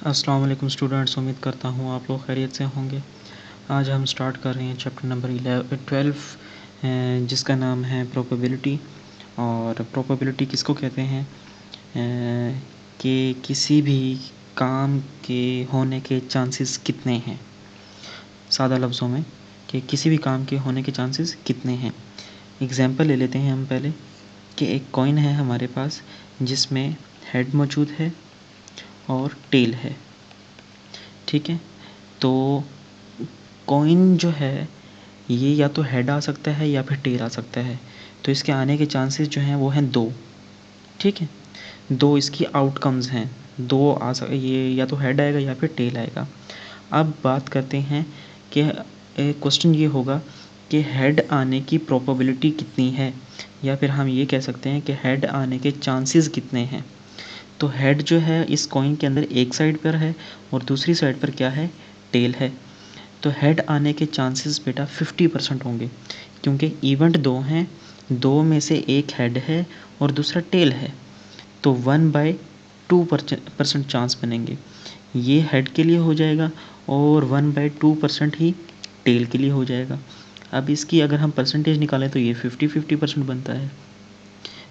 अस्सलाम वालेकुम स्टूडेंट्स, उम्मीद करता हूँ आप लोग खैरियत से होंगे। आज हम स्टार्ट कर रहे हैं चैप्टर नंबर 12 जिसका नाम है प्रोबेबिलिटी। और प्रोबेबिलिटी किसको कहते हैं कि किसी भी काम के होने के चांसेस कितने हैं। सादा लफ्ज़ों में कि किसी भी काम के होने के चांसेस कितने हैं। एग्जांपल ले लेते हैं हम पहले कि एक कॉइन है हमारे पास जिसमें हेड मौजूद है और टेल है। ठीक है, तो कॉइन जो है ये या तो हेड आ सकता है या फिर टेल आ सकता है। तो इसके आने के चांसेस जो हैं वो हैं 2। ठीक है, 2 इसकी आउटकम्स हैं। 2 ये या तो हेड आएगा या फिर टेल आएगा। अब बात करते हैं कि क्वेश्चन ये होगा कि हेड आने की प्रोबेबिलिटी कितनी है, या फिर हम ये कह सकते हैं कि हेड आने के चांसेस कितने हैं। तो हेड जो है इस कॉइन के अंदर एक साइड पर है और दूसरी साइड पर क्या है, टेल है। तो हेड आने के चांसेस बेटा 50% होंगे, क्योंकि इवेंट 2 हैं, 2 में से एक हेड है और दूसरा टेल है। तो 1/2% चांस बनेंगे। ये हेड के लिए हो जाएगा और 1/2% ही टेल के लिए हो जाएगा। अब इसकी अगर हम परसेंटेज निकालें तो ये 50-50% बनता है।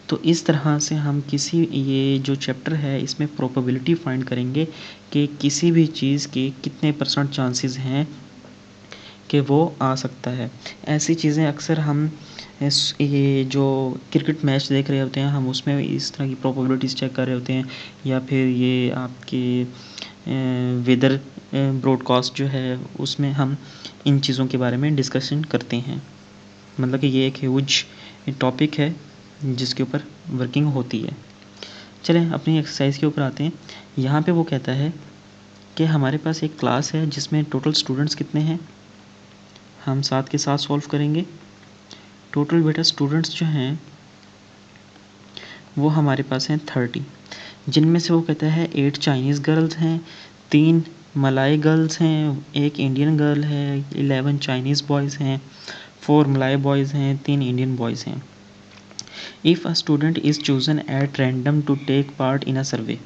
तो इस तरह से हम ये जो चैप्टर है इसमें प्रोबेबिलिटी फाइंड करेंगे कि किसी भी चीज़ के कितने परसेंट चांसेस हैं कि वो आ सकता है। ऐसी चीज़ें अक्सर हम ये जो क्रिकेट मैच देख रहे होते हैं हम उसमें इस तरह की प्रोबेबिलिटीज़ चेक कर रहे होते हैं, या फिर ये आपके वेदर ब्रॉडकास्ट जो है उसमें हम इन चीज़ों के बारे में डिस्कशन करते हैं। मतलब कि ये एक ह्यूज टॉपिक है जिसके ऊपर वर्किंग होती है। चलें अपनी एक्सरसाइज के ऊपर आते हैं। यहाँ पे वो कहता है कि हमारे पास एक क्लास है जिसमें टोटल स्टूडेंट्स कितने हैं, हम साथ के साथ सॉल्व करेंगे। टोटल बेटा स्टूडेंट्स जो हैं वो हमारे पास हैं 30, जिनमें से वो कहता है 8 चाइनीज़ गर्ल्स हैं, 3 मलाई गर्ल्स हैं, 1 इंडियन गर्ल है, 11 चाइनीज़ बॉयज़ हैं, 4 मलाई बॉयज़ हैं, 3 इंडियन बॉयज़ हैं। If a student is chosen at random to take part in a survey,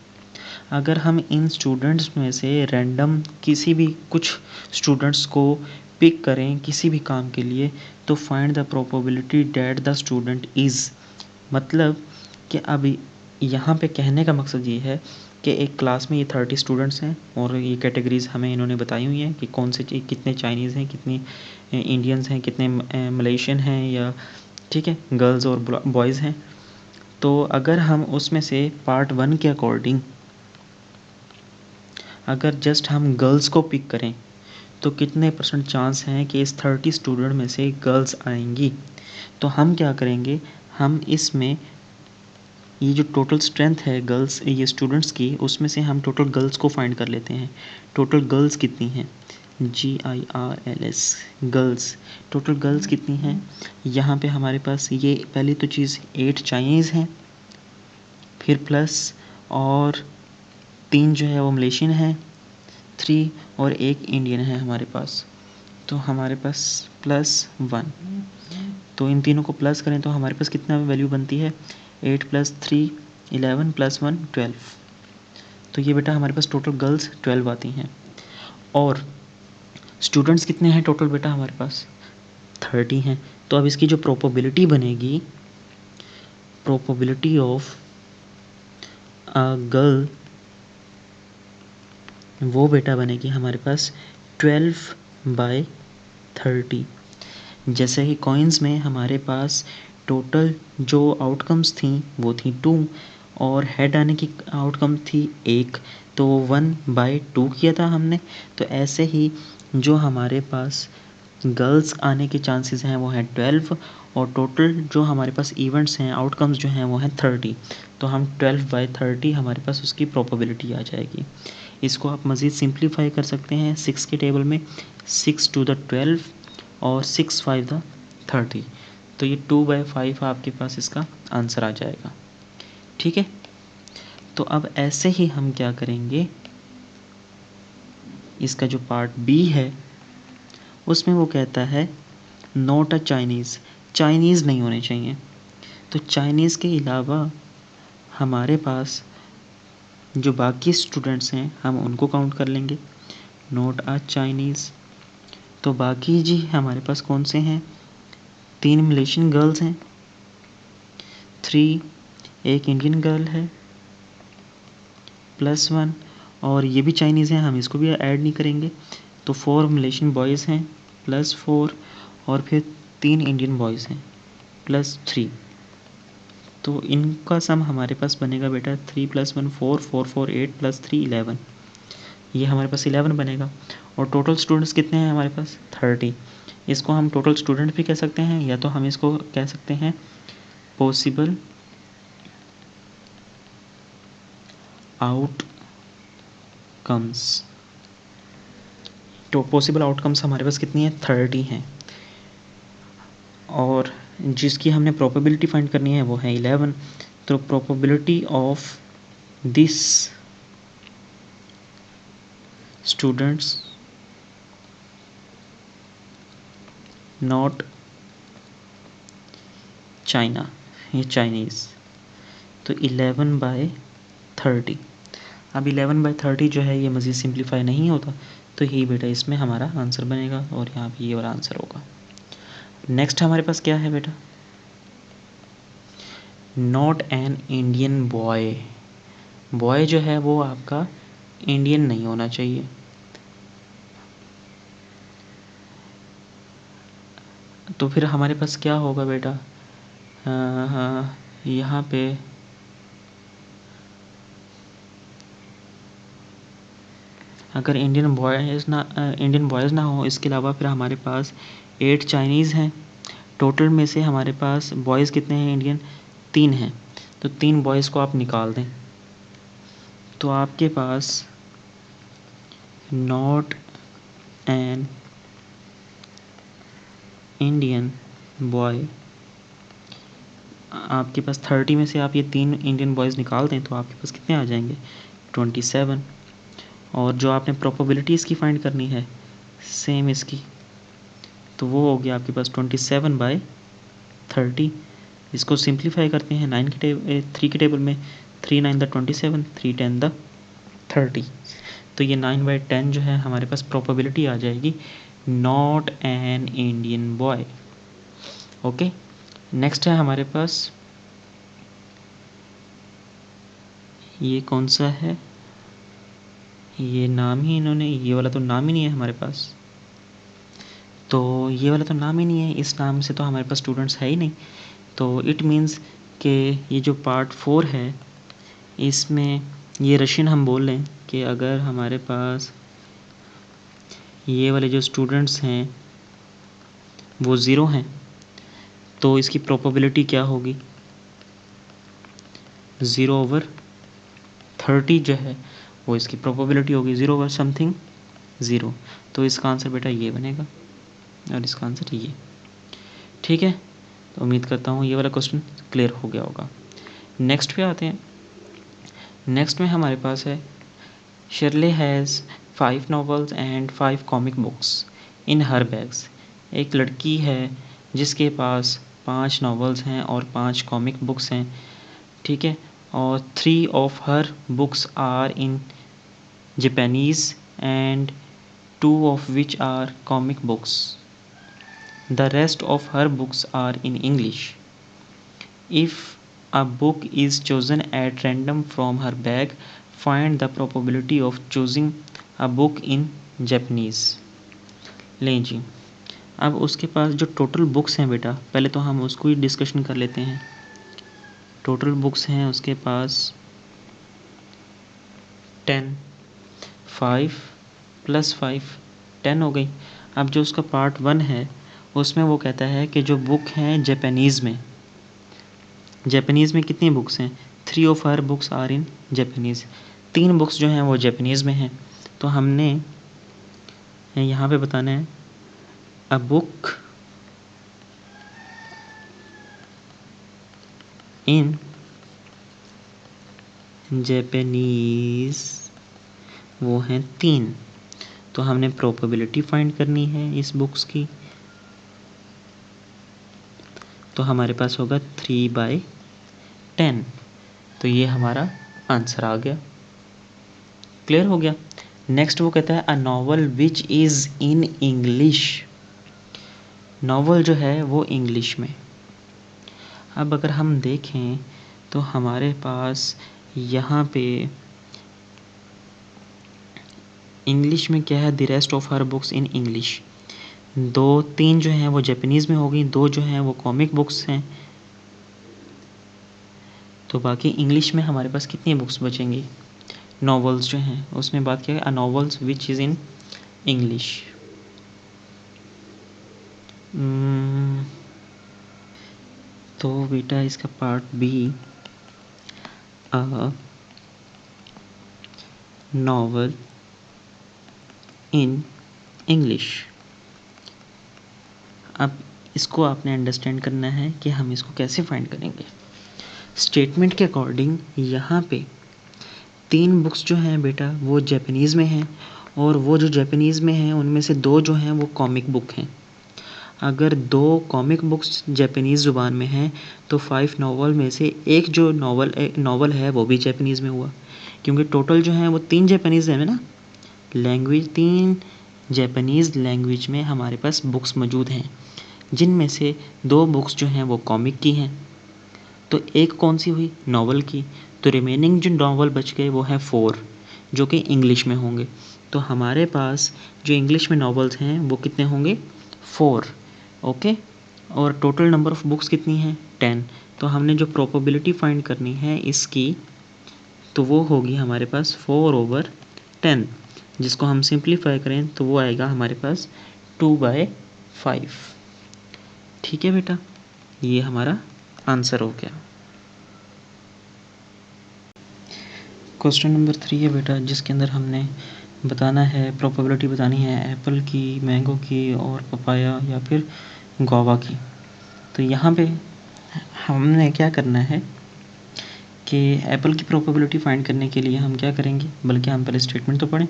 अगर हम इन स्टूडेंट्स में से रैंडम किसी भी कुछ स्टूडेंट्स को पिक करें किसी भी काम के लिए, तो find the probability that the student is. मतलब कि अब यहाँ पे कहने का मकसद ये है कि एक क्लास में ये 30 स्टूडेंट्स हैं और ये कैटेगरीज़ हमें इन्होंने बताई हुई हैं कि कौन से कितने चाइनीज़ हैं, कितने इंडियंस हैं, कितने मलेशियन हैं, या ठीक है गर्ल्स और बॉयज़ हैं। तो अगर हम उसमें से पार्ट 1 के अकॉर्डिंग अगर जस्ट हम गर्ल्स को पिक करें तो कितने परसेंट चांस हैं कि इस 30 स्टूडेंट में से गर्ल्स आएंगी। तो हम क्या करेंगे, हम इसमें ये जो टोटल स्ट्रेंथ है गर्ल्स ये स्टूडेंट्स की, उसमें से हम टोटल गर्ल्स को फाइंड कर लेते हैं। टोटल गर्ल्स कितनी हैं, GIRLS गर्ल्स। टोटल गर्ल्स कितनी हैं, यहाँ पे हमारे पास ये पहली तो चीज़ 8 चाइनीज़ हैं, फिर प्लस और 3 जो है वो मलेशियन है, 3 और 1 इंडियन है हमारे पास। तो हमारे पास +1, तो इन तीनों को प्लस करें तो हमारे पास कितना वैल्यू बनती है, 8 + 3 11 + 1 12। तो ये बेटा हमारे पास टोटल गर्ल्स 12 आती हैं। और स्टूडेंट्स कितने हैं टोटल बेटा हमारे पास 30 हैं। तो अब इसकी जो प्रोबेबिलिटी बनेगी, प्रोबेबिलिटी ऑफ अ गर्ल, वो बेटा बनेगी हमारे पास 12/30। जैसे ही कॉइन्स में हमारे पास टोटल जो आउटकम्स थी वो थी 2 और हेड आने की आउटकम थी 1, तो 1/2 किया था हमने। तो ऐसे ही जो हमारे पास गर्ल्स आने के चांसेस हैं वो हैं 12 और टोटल जो हमारे पास इवेंट्स हैं आउटकम्स जो हैं वो हैं 30। तो हम 12/30 हमारे पास उसकी प्रोबेबिलिटी आ जाएगी। इसको आप मज़ीद सिंप्लीफाई कर सकते हैं 6 के टेबल में, 6 to the 12 और 6 5 the 30। तो ये 2/5 आपके पास इसका आंसर आ जाएगा। ठीक है, तो अब ऐसे ही हम क्या करेंगे, इसका जो पार्ट बी है उसमें वो कहता है नॉट अ चाइनीज़, चाइनीज़ नहीं होने चाहिए। तो चाइनीज़ के अलावा हमारे पास जो बाकी स्टूडेंट्स हैं हम उनको काउंट कर लेंगे, नॉट अ चाइनीज़। तो बाकी जी हमारे पास कौन से हैं, 3 मलेशियन गर्ल्स हैं, 3 एक इंडियन गर्ल है, +1 और ये भी चाइनीज़ हैं, हम इसको भी ऐड नहीं करेंगे। तो 4 मलेशियन बॉयज़ हैं +4 और फिर 3 इंडियन बॉयज़ हैं +3। तो इनका सम हमारे पास बनेगा बेटा 3 + 1 4 4 4 8 +3 11। ये हमारे पास 11 बनेगा। और टोटल स्टूडेंट्स कितने हैं हमारे पास 30। इसको हम टोटल स्टूडेंट भी कह सकते हैं या तो हम इसको कह सकते हैं पॉसिबल आउटकम्स। तो पॉसिबल आउटकम्स हमारे पास कितनी है 30 हैं और जिसकी हमने प्रोबेबिलिटी फाइंड करनी है वो है 11। तो probability of this students not China, ये चाइनीज़, तो 11/30। अब 11/30 जो है ये मज़ीद सिंप्लीफाई नहीं होता, तो यही बेटा इसमें हमारा आंसर बनेगा और यहाँ पे ये वाला आंसर होगा। नेक्स्ट हमारे पास क्या है बेटा, not an Indian boy. Boy जो है वो आपका इंडियन नहीं होना चाहिए। तो फिर हमारे पास क्या होगा बेटा, यहाँ पे अगर इंडियन बॉयज़ ना हो, इसके अलावा फिर हमारे पास 8 चाइनीज़ हैं। टोटल में से हमारे पास बॉयज़ कितने हैं इंडियन, 3 हैं। तो 3 बॉयज़ को आप निकाल दें तो आपके पास नॉट एन इंडियन बॉय, आपके पास 30 में से आप ये 3 इंडियन बॉयज़ निकाल दें तो आपके पास कितने आ जाएंगे 27। और जो आपने प्रोबेबिलिटी इसकी फाइंड करनी है सेम इसकी, तो वो हो गया आपके पास 27/30। इसको सिंप्लीफाई करते हैं 3 के टेबल में, 3 9 द 27, 3 10 द 30। तो ये 9/10 जो है हमारे पास प्रोबेबिलिटी आ जाएगी not an Indian boy. Okay, next है हमारे पास, ये कौन सा है, ये नाम ही इन्होंने, ये वाला तो नाम ही नहीं है हमारे पास, तो ये वाला तो नाम ही नहीं है, इस नाम से तो हमारे पास स्टूडेंट्स है ही नहीं। तो इट मीन्स कि ये जो पार्ट 4 है इसमें ये रशियन हम बोल लें कि अगर हमारे पास ये वाले जो स्टूडेंट्स हैं वो 0 हैं तो इसकी प्रोबेबिलिटी क्या होगी, 0/30 जो है वो इसकी प्रोबेबिलिटी होगी 0/समथिंग 0। तो इसका आंसर बेटा ये बनेगा और इसका आंसर ये। ठीक है, तो उम्मीद करता हूँ ये वाला क्वेश्चन क्लियर हो गया होगा। नेक्स्ट पे आते हैं। नेक्स्ट में हमारे पास है शर्ले has 5 novels and 5 comic books in her bags. एक लड़की है जिसके पास 5 नॉवेल्स हैं और 5 कॉमिक बुक्स हैं, ठीक है, और 3 of her books are in Japanese and 2 of which are comic books. The rest of her books are in English. If a book is chosen at random from her bag, find the probability of choosing a book in Japanese. लें जी, अब उसके पास जो total books हैं बेटा, पहले तो हम उसको ही डिस्कशन कर लेते हैं। टोटल बुक्स हैं उसके पास 10, 5 + 5 10 हो गई। अब जो उसका पार्ट 1 है उसमें वो कहता है कि जो बुक हैं जापानीज़ में, जापानीज़ में कितनी बुक्स हैं, 3 of her books are in Japanese. 3 books जो हैं वो जापानीज़ में हैं। तो हमने यहाँ पे बताना है अ बुक इन जापानीज़ वो हैं 3। तो हमने प्रोबेबिलिटी फाइंड करनी है इस बुक्स की, तो हमारे पास होगा 3/10। तो ये हमारा आंसर आ गया। क्लियर हो गया। नेक्स्ट वो कहता है a novel which is in English. Novel जो है वो इंग्लिश में। अब अगर हम देखें तो हमारे पास यहाँ पे इंग्लिश में क्या है, the rest of her books in English. 2-3 जो हैं वो जापानीज़ में हो गई, 2 जो हैं वो कॉमिक बुक्स हैं। तो बाकी इंग्लिश में हमारे पास कितनी बुक्स बचेंगी, नॉवेल्स जो हैं उसमें बात किया है a novels which is in English. तो बेटा इसका part B, a novel in English. अब इसको आपने अंडरस्टैंड करना है कि हम इसको कैसे फाइंड करेंगे। स्टेटमेंट के अकॉर्डिंग यहाँ पे 3 बुक्स जो हैं बेटा वो जापानीज़ में हैं, और वो जो जापानीज़ में हैं उनमें से 2 जो हैं वो कॉमिक बुक हैं। अगर 2 कॉमिक बुक्स जापानीज़ ज़ुबान में हैं तो 5 नॉवल में से एक जो नॉवल है वो भी जापानीज़ में हुआ, क्योंकि टोटल जो हैं वो 3 जापानीज़ हैं ना लैंग्वेज, 3 जापानीज़ लैंग्वेज में हमारे पास बुक्स मौजूद हैं, जिनमें से 2 बुक्स जो हैं वो कॉमिक की हैं। तो एक कौन सी हुई, नॉवल की। तो रिमेनिंग जो नॉवल बच गए वो हैं 4 जो कि इंग्लिश में होंगे। तो हमारे पास जो इंग्लिश में नॉवेल्स हैं वो कितने होंगे, 4। ओके, और टोटल नंबर ऑफ़ बुक्स कितनी हैं, 10। तो हमने जो प्रोबेबिलिटी फाइंड करनी है इसकी, तो वो होगी हमारे पास 4/10, जिसको हम सिंप्लीफाई करें तो वो आएगा हमारे पास 2/5। ठीक है बेटा, ये हमारा आंसर हो गया। क्वेश्चन नंबर 3 है बेटा, जिसके अंदर हमने बताना है, प्रोबेबिलिटी बतानी है एप्पल की, मैंगो की और पपाया या फिर गुआवा की। तो यहाँ पे हमने क्या करना है कि एप्पल की प्रोबेबिलिटी फाइंड करने के लिए हम क्या करेंगे, बल्कि हम पहले स्टेटमेंट तो पढ़ें।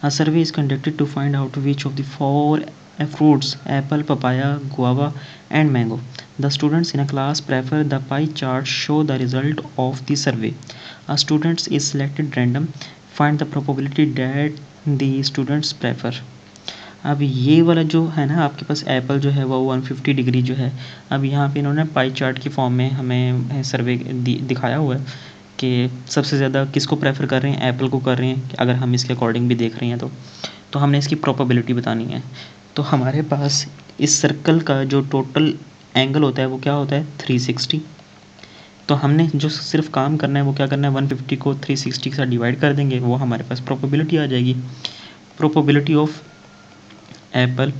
A survey is conducted to find out which of the 4 fruits apple, papaya, guava and mango. The students in a class prefer the pie chart show the result of the survey. A student is selected random. Find the probability that the students prefer. अब ये वाला जो है ना आपके पास Apple जो है वो 150 डिग्री जो है, अब यहाँ पे इन्होंने पाई चार्ट की फॉर्म में हमें सर्वे दिखाया हुआ है कि सबसे ज़्यादा किसको प्रेफर कर रहे हैं, एप्पल को कर रहे हैं, अगर हम इसके अकॉर्डिंग भी देख रहे हैं तो हमने इसकी प्रोबेबिलिटी बतानी है। तो हमारे पास इस सर्कल का जो टोटल एंगल होता है वो क्या होता है, 360। तो हमने जो सिर्फ काम करना है वो क्या करना है, 150 को 360 के साथ डिवाइड कर देंगे, वो हमारे पास प्रोबेबिलिटी आ जाएगी। प्रोबेबिलिटी ऑफ एप्पल,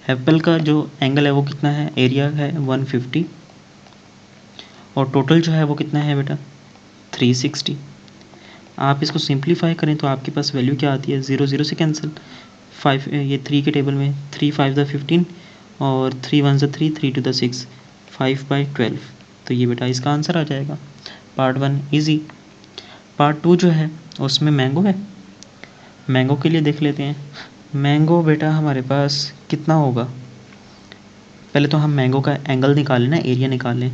एप्पल का जो एंगल है वो कितना है, एरिया है 150, और टोटल जो है वो कितना है बेटा 360। आप इसको सिंप्लीफाई करें तो आपके पास वैल्यू क्या आती है, 0 0 से कैंसिल, 5 ये 3 के टेबल में 3 5 द 15 और 3 1 द 3 3 2 द 6, 5/12। तो ये बेटा इसका आंसर आ जाएगा। Part 1 easy. पार्ट 2 जो है उसमें मैंगो है। मैंगो के लिए देख लेते हैं। मैंगो बेटा हमारे पास कितना होगा, पहले तो हम मैंगो का एंगल निकाल लें ना, एरिया निकाल लें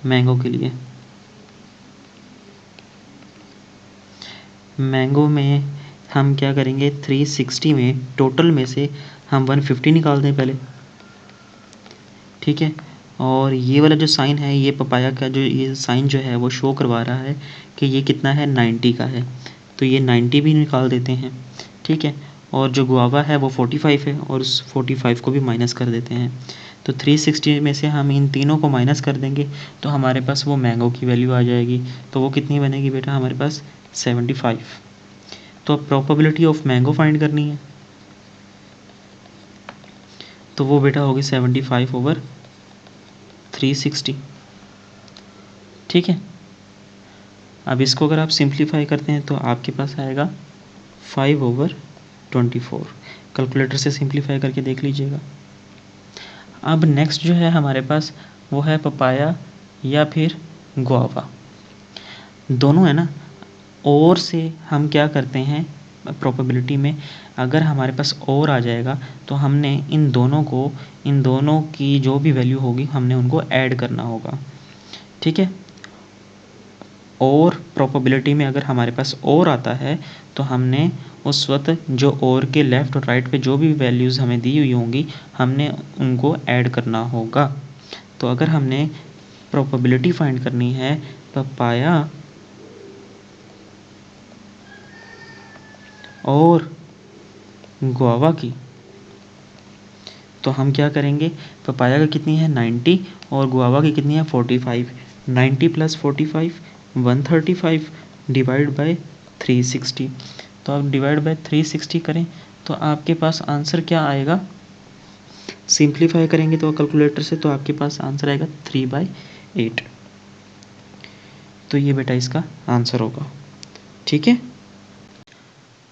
मैंगो के लिए। मैंगो में हम क्या करेंगे, 360 में टोटल में से हम 150 निकाल दें पहले, ठीक है। और ये वाला जो साइन है, ये पपाया का जो ये साइन जो है वो शो करवा रहा है कि ये कितना है, 90 का है, तो ये 90 भी निकाल देते हैं, ठीक है। और जो गुआवा है वो 45 है, और उस 45 को भी माइनस कर देते हैं। तो 360 में से हम इन तीनों को माइनस कर देंगे तो हमारे पास वो मैंगो की वैल्यू आ जाएगी। तो वो कितनी बनेगी बेटा हमारे पास, 75। तो अब प्रोबेबिलिटी ऑफ मैंगो फाइंड करनी है, तो वो बेटा होगी 75/360, ठीक है। अब इसको अगर आप सिंप्लीफाई करते हैं तो आपके पास आएगा 5/24। कैलकुलेटर से सिंप्लीफाई करके देख लीजिएगा। अब नेक्स्ट जो है हमारे पास वो है पपाया या फिर गुआवा, दोनों है ना। और से हम क्या करते हैं प्रोबेबिलिटी में, अगर हमारे पास और आ जाएगा तो हमने इन दोनों की जो भी वैल्यू होगी हमने उनको ऐड करना होगा, ठीक है। और प्रोबेबिलिटी में अगर हमारे पास और आता है तो हमने उस वक्त जो और के लेफ़्ट और राइट पे जो भी वैल्यूज़ हमें दी हुई होंगी हमने उनको ऐड करना होगा। तो अगर हमने प्रोबेबिलिटी फाइंड करनी है पपाया और गुआवा की, तो हम क्या करेंगे, पपाया की कितनी है 90 और गुआवा की कितनी है 45। 90 + 45 135 डिवाइड बाय 360। तो आप डिवाइड बाय 360 करें तो आपके पास आंसर क्या आएगा, सिंप्लीफाई करेंगे तो कैलकुलेटर से तो आपके पास आंसर आएगा 3/8। तो ये बेटा इसका आंसर होगा। ठीक है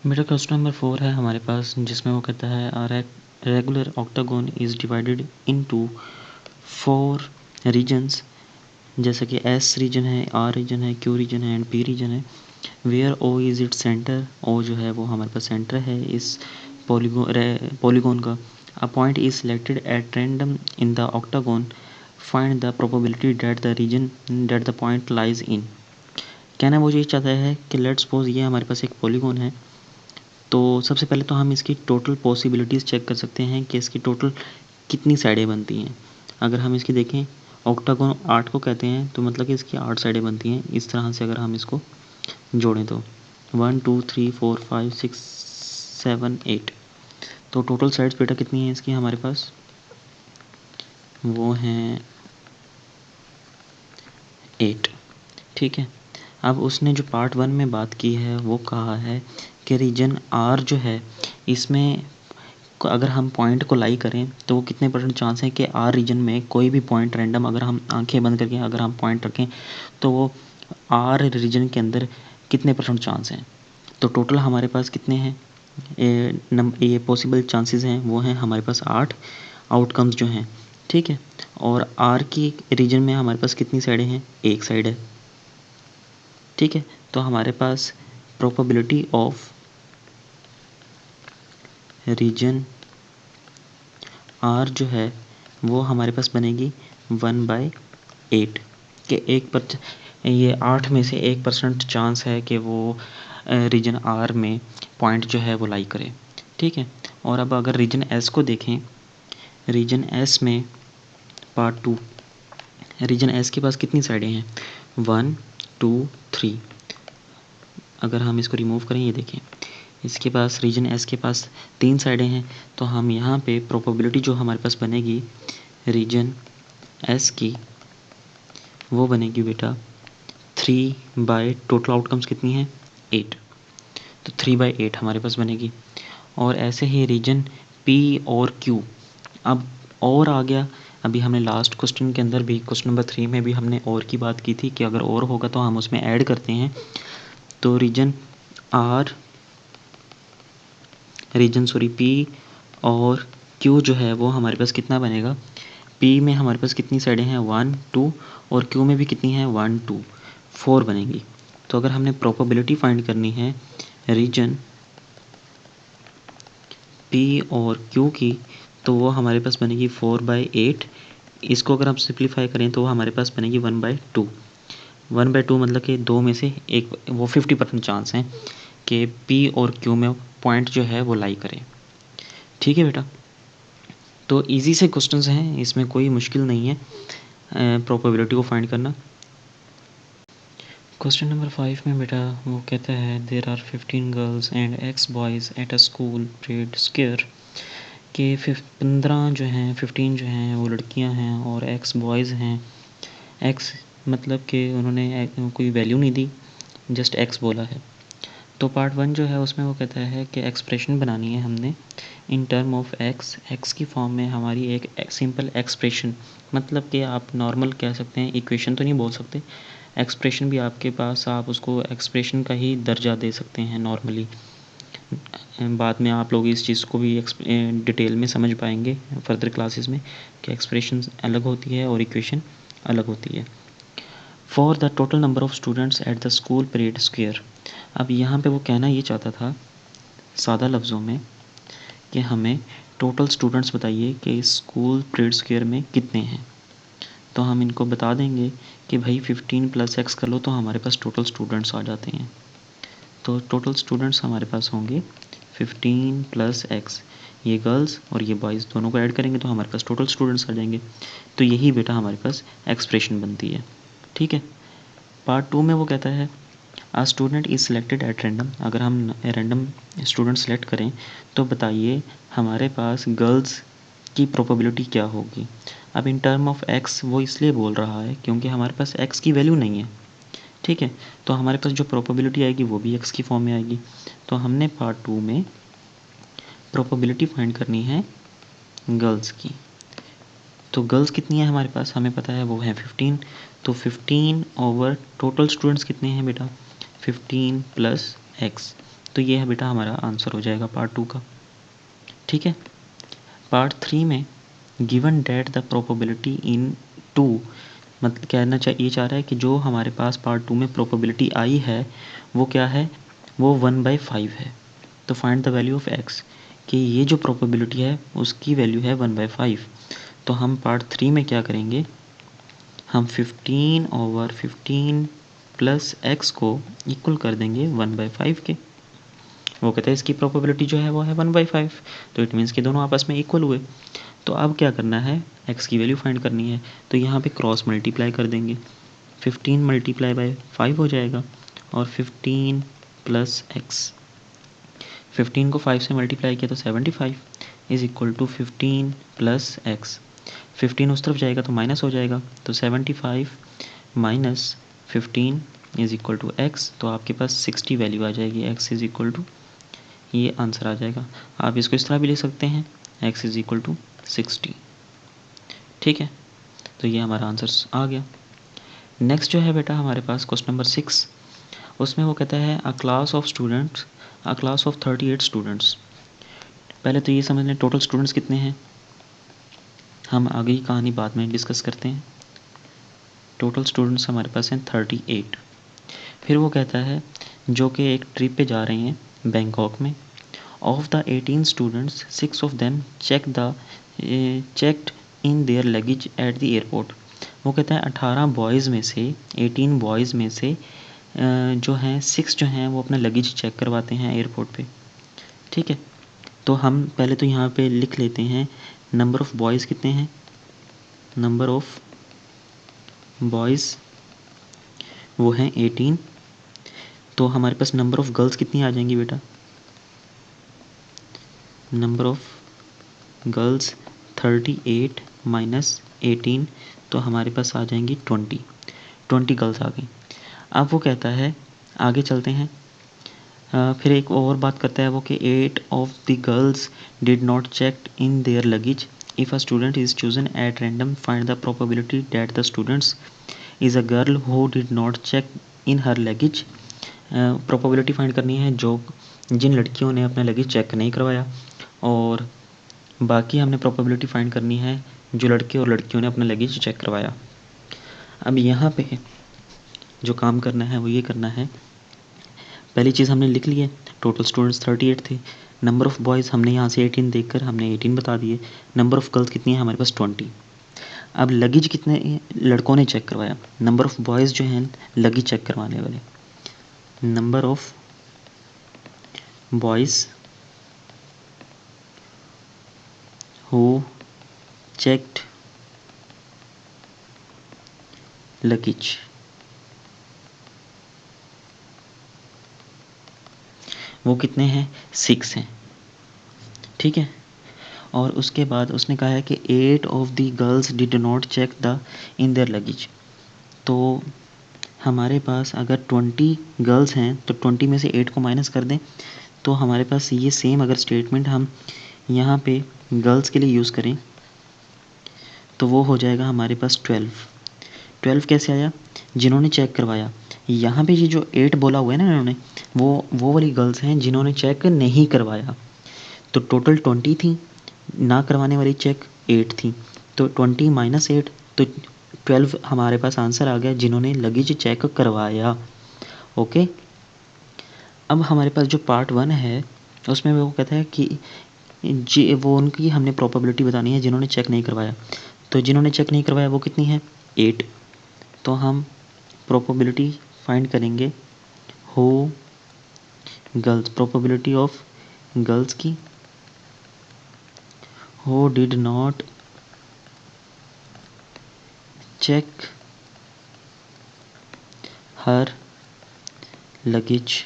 बेटा, क्वेश्चन नंबर 4 है हमारे पास, जिसमें वो कहता है regular octagon is divided into 4 regions, जैसे कि एस रीजन है, आर रीजन है, क्यू रीजन है एंड पी रीजन है। Where O is it centre, O जो है वो हमारे पास सेंटर है इस पॉलीगोन का। A point is selected at random in the octagon, find the probability that the point lies in. कहना वो ये चाहता है कि लेट्स सपोज ये हमारे पास एक पॉलीगोन है, तो सबसे पहले तो हम इसकी टोटल पॉसिबिलिटीज़ चेक कर सकते हैं कि इसकी टोटल कितनी साइडें बनती हैं। अगर हम इसकी देखें, ऑक्टागोन 8 को कहते हैं, तो मतलब कि इसकी 8 साइडें बनती हैं। इस तरह से अगर हम इसको जोड़ें तो 1 2 3 4 5 6 7 8, तो टोटल साइड्स बेटा कितनी हैं इसकी हमारे पास, वो हैं 8। ठीक है, अब उसने जो पार्ट 1 में बात की है वो कहा है कि रीजन आर जो है इसमें अगर हम पॉइंट को लाई करें तो वो कितने % चांस है कि आर रीजन में कोई भी पॉइंट रैंडम अगर हम आंखें बंद करके अगर हम पॉइंट रखें तो वो आर रीजन के अंदर कितने % चांस हैं। तो टोटल हमारे पास कितने हैं, ये पॉसिबल चांसेस हैं वो हैं हमारे पास 8 आउटकम्स जो हैं। ठीक है, और आर की रीजन में हमारे पास कितनी साइडें हैं, एक साइड है। ठीक है, तो हमारे पास प्रोबेबिलिटी ऑफ रीजन आर जो है वो हमारे पास बनेगी 1/8 के ये 8 में से 1% चांस है कि वो रीजन आर में पॉइंट जो है वो लाई करे। ठीक है, और अब अगर रीजन एस को देखें, रीजन एस में पार्ट 2, रीजन एस के पास कितनी साइडें हैं 1 2 3। अगर हम इसको रिमूव करें, ये देखें इसके पास रीजन एस के पास 3 साइडें हैं, तो हम यहाँ पे प्रोबेबिलिटी जो हमारे पास बनेगी रीजन एस की वो बनेगी बेटा 3 टोटल आउटकम्स कितनी हैं 8, तो 3/8 हमारे पास बनेगी। और ऐसे ही रीजन पी और क्यू, अब और आ गया, अभी हमने लास्ट क्वेश्चन के अंदर भी क्वेश्चन नंबर 3 में भी हमने और की बात की थी कि अगर और होगा तो हम उसमें ऐड करते हैं। तो पी और क्यू जो है वो हमारे पास कितना बनेगा, पी में हमारे पास कितनी साइडें हैं 1 2 और क्यू में भी कितनी है 1 2 4 बनेगी। तो अगर हमने प्रोबेबिलिटी फाइंड करनी है रीजन पी और क्यू की, तो वो हमारे पास बनेगी 4/8। इसको अगर हम सिंप्लीफाई करें तो वो हमारे पास बनेगी 1/2। 1/2 मतलब कि 2 में से एक, वो 50% चांस है कि पी और क्यू में पॉइंट जो है वो लाई करे। ठीक है बेटा, तो इजी से क्वेश्चंस हैं, इसमें कोई मुश्किल नहीं है प्रोबेबिलिटी को फाइंड करना। क्वेश्चन नंबर 5 में बेटा वो कहता है there are 15 girls and x boys at a school parade square, के 15 जो हैं 15 जो हैं वो लड़कियां हैं और एक्स बॉयज़ हैं। एक्स मतलब कि उन्होंने कोई वैल्यू नहीं दी, जस्ट एक्स बोला है। तो पार्ट 1 जो है उसमें वो कहता है कि एक्सप्रेशन बनानी है हमने इन टर्म ऑफ एक्स, एक्स की फॉर्म में हमारी एक सिंपल एक्सप्रेशन, मतलब कि आप नॉर्मल कह सकते हैं, इक्वेशन तो नहीं बोल सकते, एक्सप्रेशन भी आपके पास, आप उसको एक्सप्रेशन का ही दर्जा दे सकते हैं नॉर्मली। बाद में आप लोग इस चीज़ को भी डिटेल में समझ पाएंगे फर्दर क्लासेस में कि एक्सप्रेशन अलग होती है और इक्वेशन अलग होती है। For the total number of students at the school parade square, अब यहाँ पे वो कहना ये चाहता था सादा लफ्ज़ों में कि हमें टोटल स्टूडेंट्स बताइए कि स्कूल परेड स्क्वायर में कितने हैं। तो हम इनको बता देंगे कि भाई 15 + x कर लो, तो हमारे पास टोटल स्टूडेंट्स आ जाते हैं। तो टोटल स्टूडेंट्स हमारे पास होंगे 15 + x, ये गर्ल्स और ये बॉयज़ दोनों को ऐड करेंगे तो हमारे पास टोटल स्टूडेंट्स आ जाएंगे। तो यही बेटा हमारे पास एक्सप्रेशन बनती है। ठीक है। पार्ट 2 में वो कहता है a student is selected at random. अगर हम रैंडम स्टूडेंट सेलेक्ट करें तो बताइए हमारे पास गर्ल्स की प्रोबेबिलिटी क्या होगी। अब इन टर्म ऑफ x वो इसलिए बोल रहा है क्योंकि हमारे पास x की वैल्यू नहीं है। ठीक है, तो हमारे पास जो प्रोबेबिलिटी आएगी वो भी x की फॉर्म में आएगी। तो हमने पार्ट 2 में प्रोबेबिलिटी फाइंड करनी है गर्ल्स की। तो गर्ल्स कितनी है हमारे पास, हमें पता है वो है 15। तो 15 ओवर टोटल स्टूडेंट्स कितने हैं बेटा, 15 + x। तो ये है बेटा हमारा आंसर हो जाएगा पार्ट 2 का। ठीक है। पार्ट 3 में given that the probability in 2, मतलब कहना चाहिए चाह रहा है कि जो हमारे पास पार्ट 2 में प्रोबेबिलिटी आई है वो क्या है, वो 1/5 है। तो find the value of x, कि ये जो प्रोबेबिलिटी है उसकी वैल्यू है 1/5। तो हम पार्ट 3 में क्या करेंगे, हम 15 ओवर 15 + x को इक्वल कर देंगे 1/5 के। वो कहते हैं इसकी प्रोबेबिलिटी जो है वो है 1/5, तो इट मीन्स कि दोनों आपस में इक्वल हुए। तो अब क्या करना है, x की वैल्यू फाइंड करनी है। तो यहाँ पे क्रॉस मल्टीप्लाई कर देंगे, 15 × 5 हो जाएगा और 15 + x। 15 को 5 से मल्टीप्लाई किया तो 75 इज़ इक्वल टू 15 + x। 15 उस तरफ जाएगा तो माइनस हो जाएगा, तो 75 - 15 इज़ इक्वल टू x। तो आपके पास 60 वैल्यू आ जाएगी, x इज़ इक्वल टू, ये आंसर आ जाएगा। आप इसको इस तरह भी लिख सकते हैं, x इज़ इक्वल टू 60। ठीक है, तो ये हमारा आंसर आ गया। नेक्स्ट जो है बेटा हमारे पास क्वेश्चन नंबर 6, उसमें वो कहता है अ क्लास ऑफ 38 स्टूडेंट्स। पहले तो ये समझ लें टोटल स्टूडेंट्स कितने हैं, हम आगे की कहानी बाद में डिस्कस करते हैं। टोटल स्टूडेंट्स हमारे पास हैं 38। फिर वो कहता है जो कि एक ट्रिप पे जा रहे हैं बैंकॉक में, of the 18 students 6 of them checked in their luggage at the airport. वो कहता है 18 बॉयज़ में से 18 बॉयज़ में से जो हैं 6 जो हैं वो अपना लगेज चेक करवाते हैं एयरपोर्ट पे। ठीक है, तो हम पहले तो यहाँ पे लिख लेते हैं नंबर ऑफ़ बॉयज़ कितने हैं, नंबर ऑफ़ बॉयज़ वो हैं 18। तो हमारे पास नंबर ऑफ़ गर्ल्स कितनी आ जाएंगी बेटा, नंबर ऑफ़ गर्ल्स 38 - 18, तो हमारे पास आ जाएंगी 20 गर्ल्स आ गई। अब वो कहता है आगे चलते हैं, फिर एक और बात करता है वो कि 8 of the girls did not check in their luggage. If a student is chosen at random find the probability that the students is a girl who did not check in her luggage. Probability find करनी है जो जिन लड़कियों ने अपना luggage check नहीं करवाया, और बाकी हमने प्रोबेबिलिटी फाइंड करनी है जो लड़के और लड़कियों ने अपना लगेज चेक करवाया। अब यहाँ पे जो काम करना है वो ये करना है, पहली चीज़ हमने लिख ली है टोटल स्टूडेंट्स 38 थे। नंबर ऑफ़ बॉयज़ हमने यहाँ से 18 देखकर हमने 18 बता दिए। नंबर ऑफ़ गर्ल्स कितनी है हमारे पास 20। अब लगेज कितने लड़कों ने चेक करवाया, नंबर ऑफ़ बॉयज़ जो हैं लगेज चेक करवाने वाले, number of boys who checked luggage, वो कितने हैं 6 हैं। ठीक है, और उसके बाद उसने कहा है कि 8 of the girls did not check the in their luggage. तो हमारे पास अगर 20 गर्ल्स हैं तो 20 में से 8 को माइनस कर दें, तो हमारे पास ये सेम अगर स्टेटमेंट हम यहाँ पे गर्ल्स के लिए यूज़ करें तो वो हो जाएगा हमारे पास 12 कैसे आया, जिन्होंने चेक करवाया। यहाँ पे ये जो 8 बोला हुआ है ना इन्होंने, वो वाली गर्ल्स हैं जिन्होंने चेक नहीं करवाया। तो टोटल 20 थी, ना करवाने वाली चेक 8 थी, तो 20 - 8 तो 12 हमारे पास आंसर आ गया जिन्होंने लगेज चेक करवाया। ओके, अब हमारे पास जो पार्ट 1 है उसमें वो कहता है कि जी वो उनकी हमने प्रोबेबिलिटी बतानी है जिन्होंने चेक नहीं करवाया। तो जिन्होंने चेक नहीं करवाया वो कितनी है, 8। तो हम प्रोबेबिलिटी फाइंड करेंगे who girls, probability of girls की, who did not check her luggage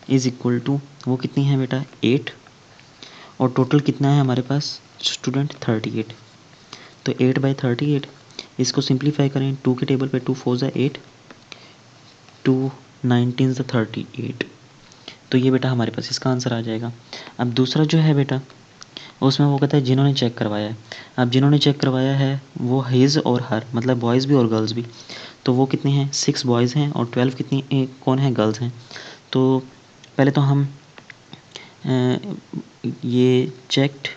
is equal to, वो कितनी है बेटा 8, और टोटल कितना है हमारे पास स्टूडेंट 38। तो 8/38, इसको सिंप्लीफाई करें 2 के टेबल पे, 2 4 ज़ा 8, 2 19 ज़ा 38। तो ये बेटा हमारे पास इसका आंसर आ जाएगा। अब दूसरा जो है बेटा, उसमें वो कहता है जिन्होंने चेक करवाया है। अब जिन्होंने चेक करवाया है वो हिज और हर, मतलब बॉयज़ भी और गर्ल्स भी। तो वो कितने हैं, 6 बॉयज़ हैं और 12 कितनी कौन है, गर्ल्स हैं। तो पहले तो हम ये चेक्ड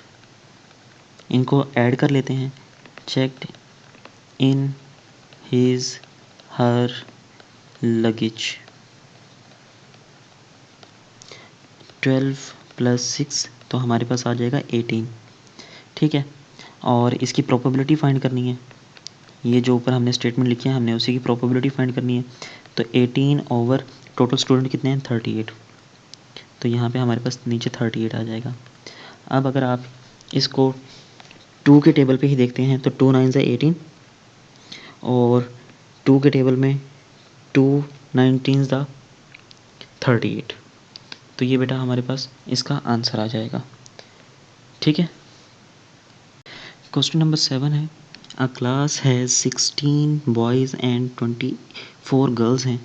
इनको ऐड कर लेते हैं। Checked in his her luggage, 12 + 6, तो हमारे पास आ जाएगा 18। ठीक है, और इसकी प्रोबेबिलिटी फाइंड करनी है। ये जो ऊपर हमने स्टेटमेंट लिखी है, हमने उसी की प्रोबेबिलिटी फाइंड करनी है। तो 18 ओवर टोटल स्टूडेंट कितने हैं, 38। तो यहाँ पे हमारे पास नीचे 38 आ जाएगा। अब अगर आप इसको 2 के टेबल पे ही देखते हैं तो 2 9 ज़ा 18, और 2 के टेबल में 2 19 ज़ा 38। तो ये बेटा हमारे पास इसका आंसर आ जाएगा। ठीक है, क्वेश्चन नंबर 7 है, अ class has 16 boys and 24 girls हैं।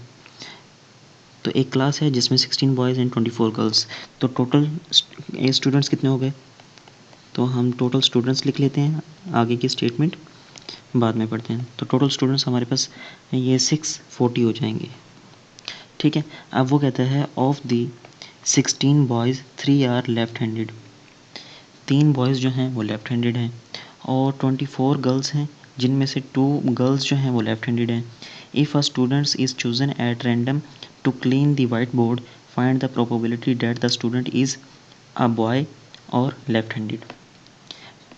तो एक क्लास है जिसमें 16 बॉयज़ एंड 24 गर्ल्स। तो टोटल स्टूडेंट्स कितने हो गए, तो हम टोटल स्टूडेंट्स लिख लेते हैं, आगे की स्टेटमेंट बाद में पढ़ते हैं। तो टोटल स्टूडेंट्स हमारे पास ये 640 हो जाएंगे। ठीक है, अब वो कहता है of the 16 boys 3 are left handed. 3 boys जो हैं वो लेफ्ट हैंडेड हैं, और 24 गर्ल्स हैं जिनमें से 2 गर्ल्स जो हैं वो लेफ्ट हैंडेड हैं। If a students is chosen at random to clean the white board, find the probability that the student is a boy और लेफ्ट हैंडेड।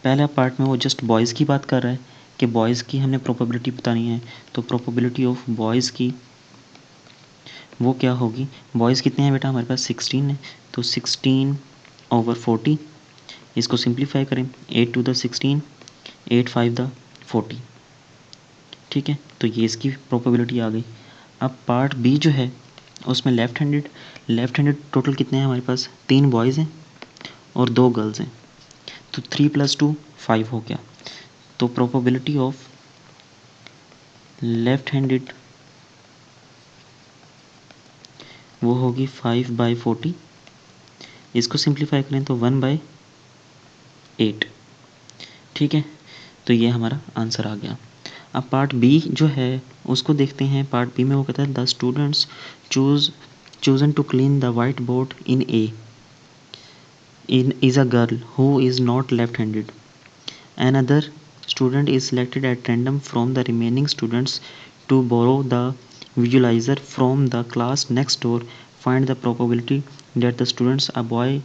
पहला पार्ट में वो जस्ट बॉयज़ की बात कर रहा है कि बॉयज़ की हमने प्रोबेबिलिटी बतानी है। तो प्रोबेबिलिटी ऑफ बॉयज़ की वो क्या होगी, बॉयज़ कितने हैं बेटा हमारे पास 16 है, तो 16/40, इसको सिंप्लीफाई करें, 8 × 16, 8 5 40। ठीक है, तो ये इसकी प्रोबेबिलिटी आ गई। अब पार्ट बी जो है उसमें लेफ्ट हैंडेड टोटल कितने हैं हमारे पास, 3 बॉयज़ हैं और 2 गर्ल्स हैं। तो 3 + 2 5 हो गया। तो प्रोबेबिलिटी ऑफ लेफ्ट हैंडेड वो होगी 5/40, इसको सिंप्लीफाई करें तो 1/8। ठीक है, तो ये हमारा आंसर आ गया। अब पार्ट बी जो है उसको देखते हैं। पार्ट बी में वो कहता है the students chosen to clean the white board in a is a girl who is not left-handed. Another student is selected at random from the remaining students to borrow the visualizer from the class next door. Find the probability that the students a boy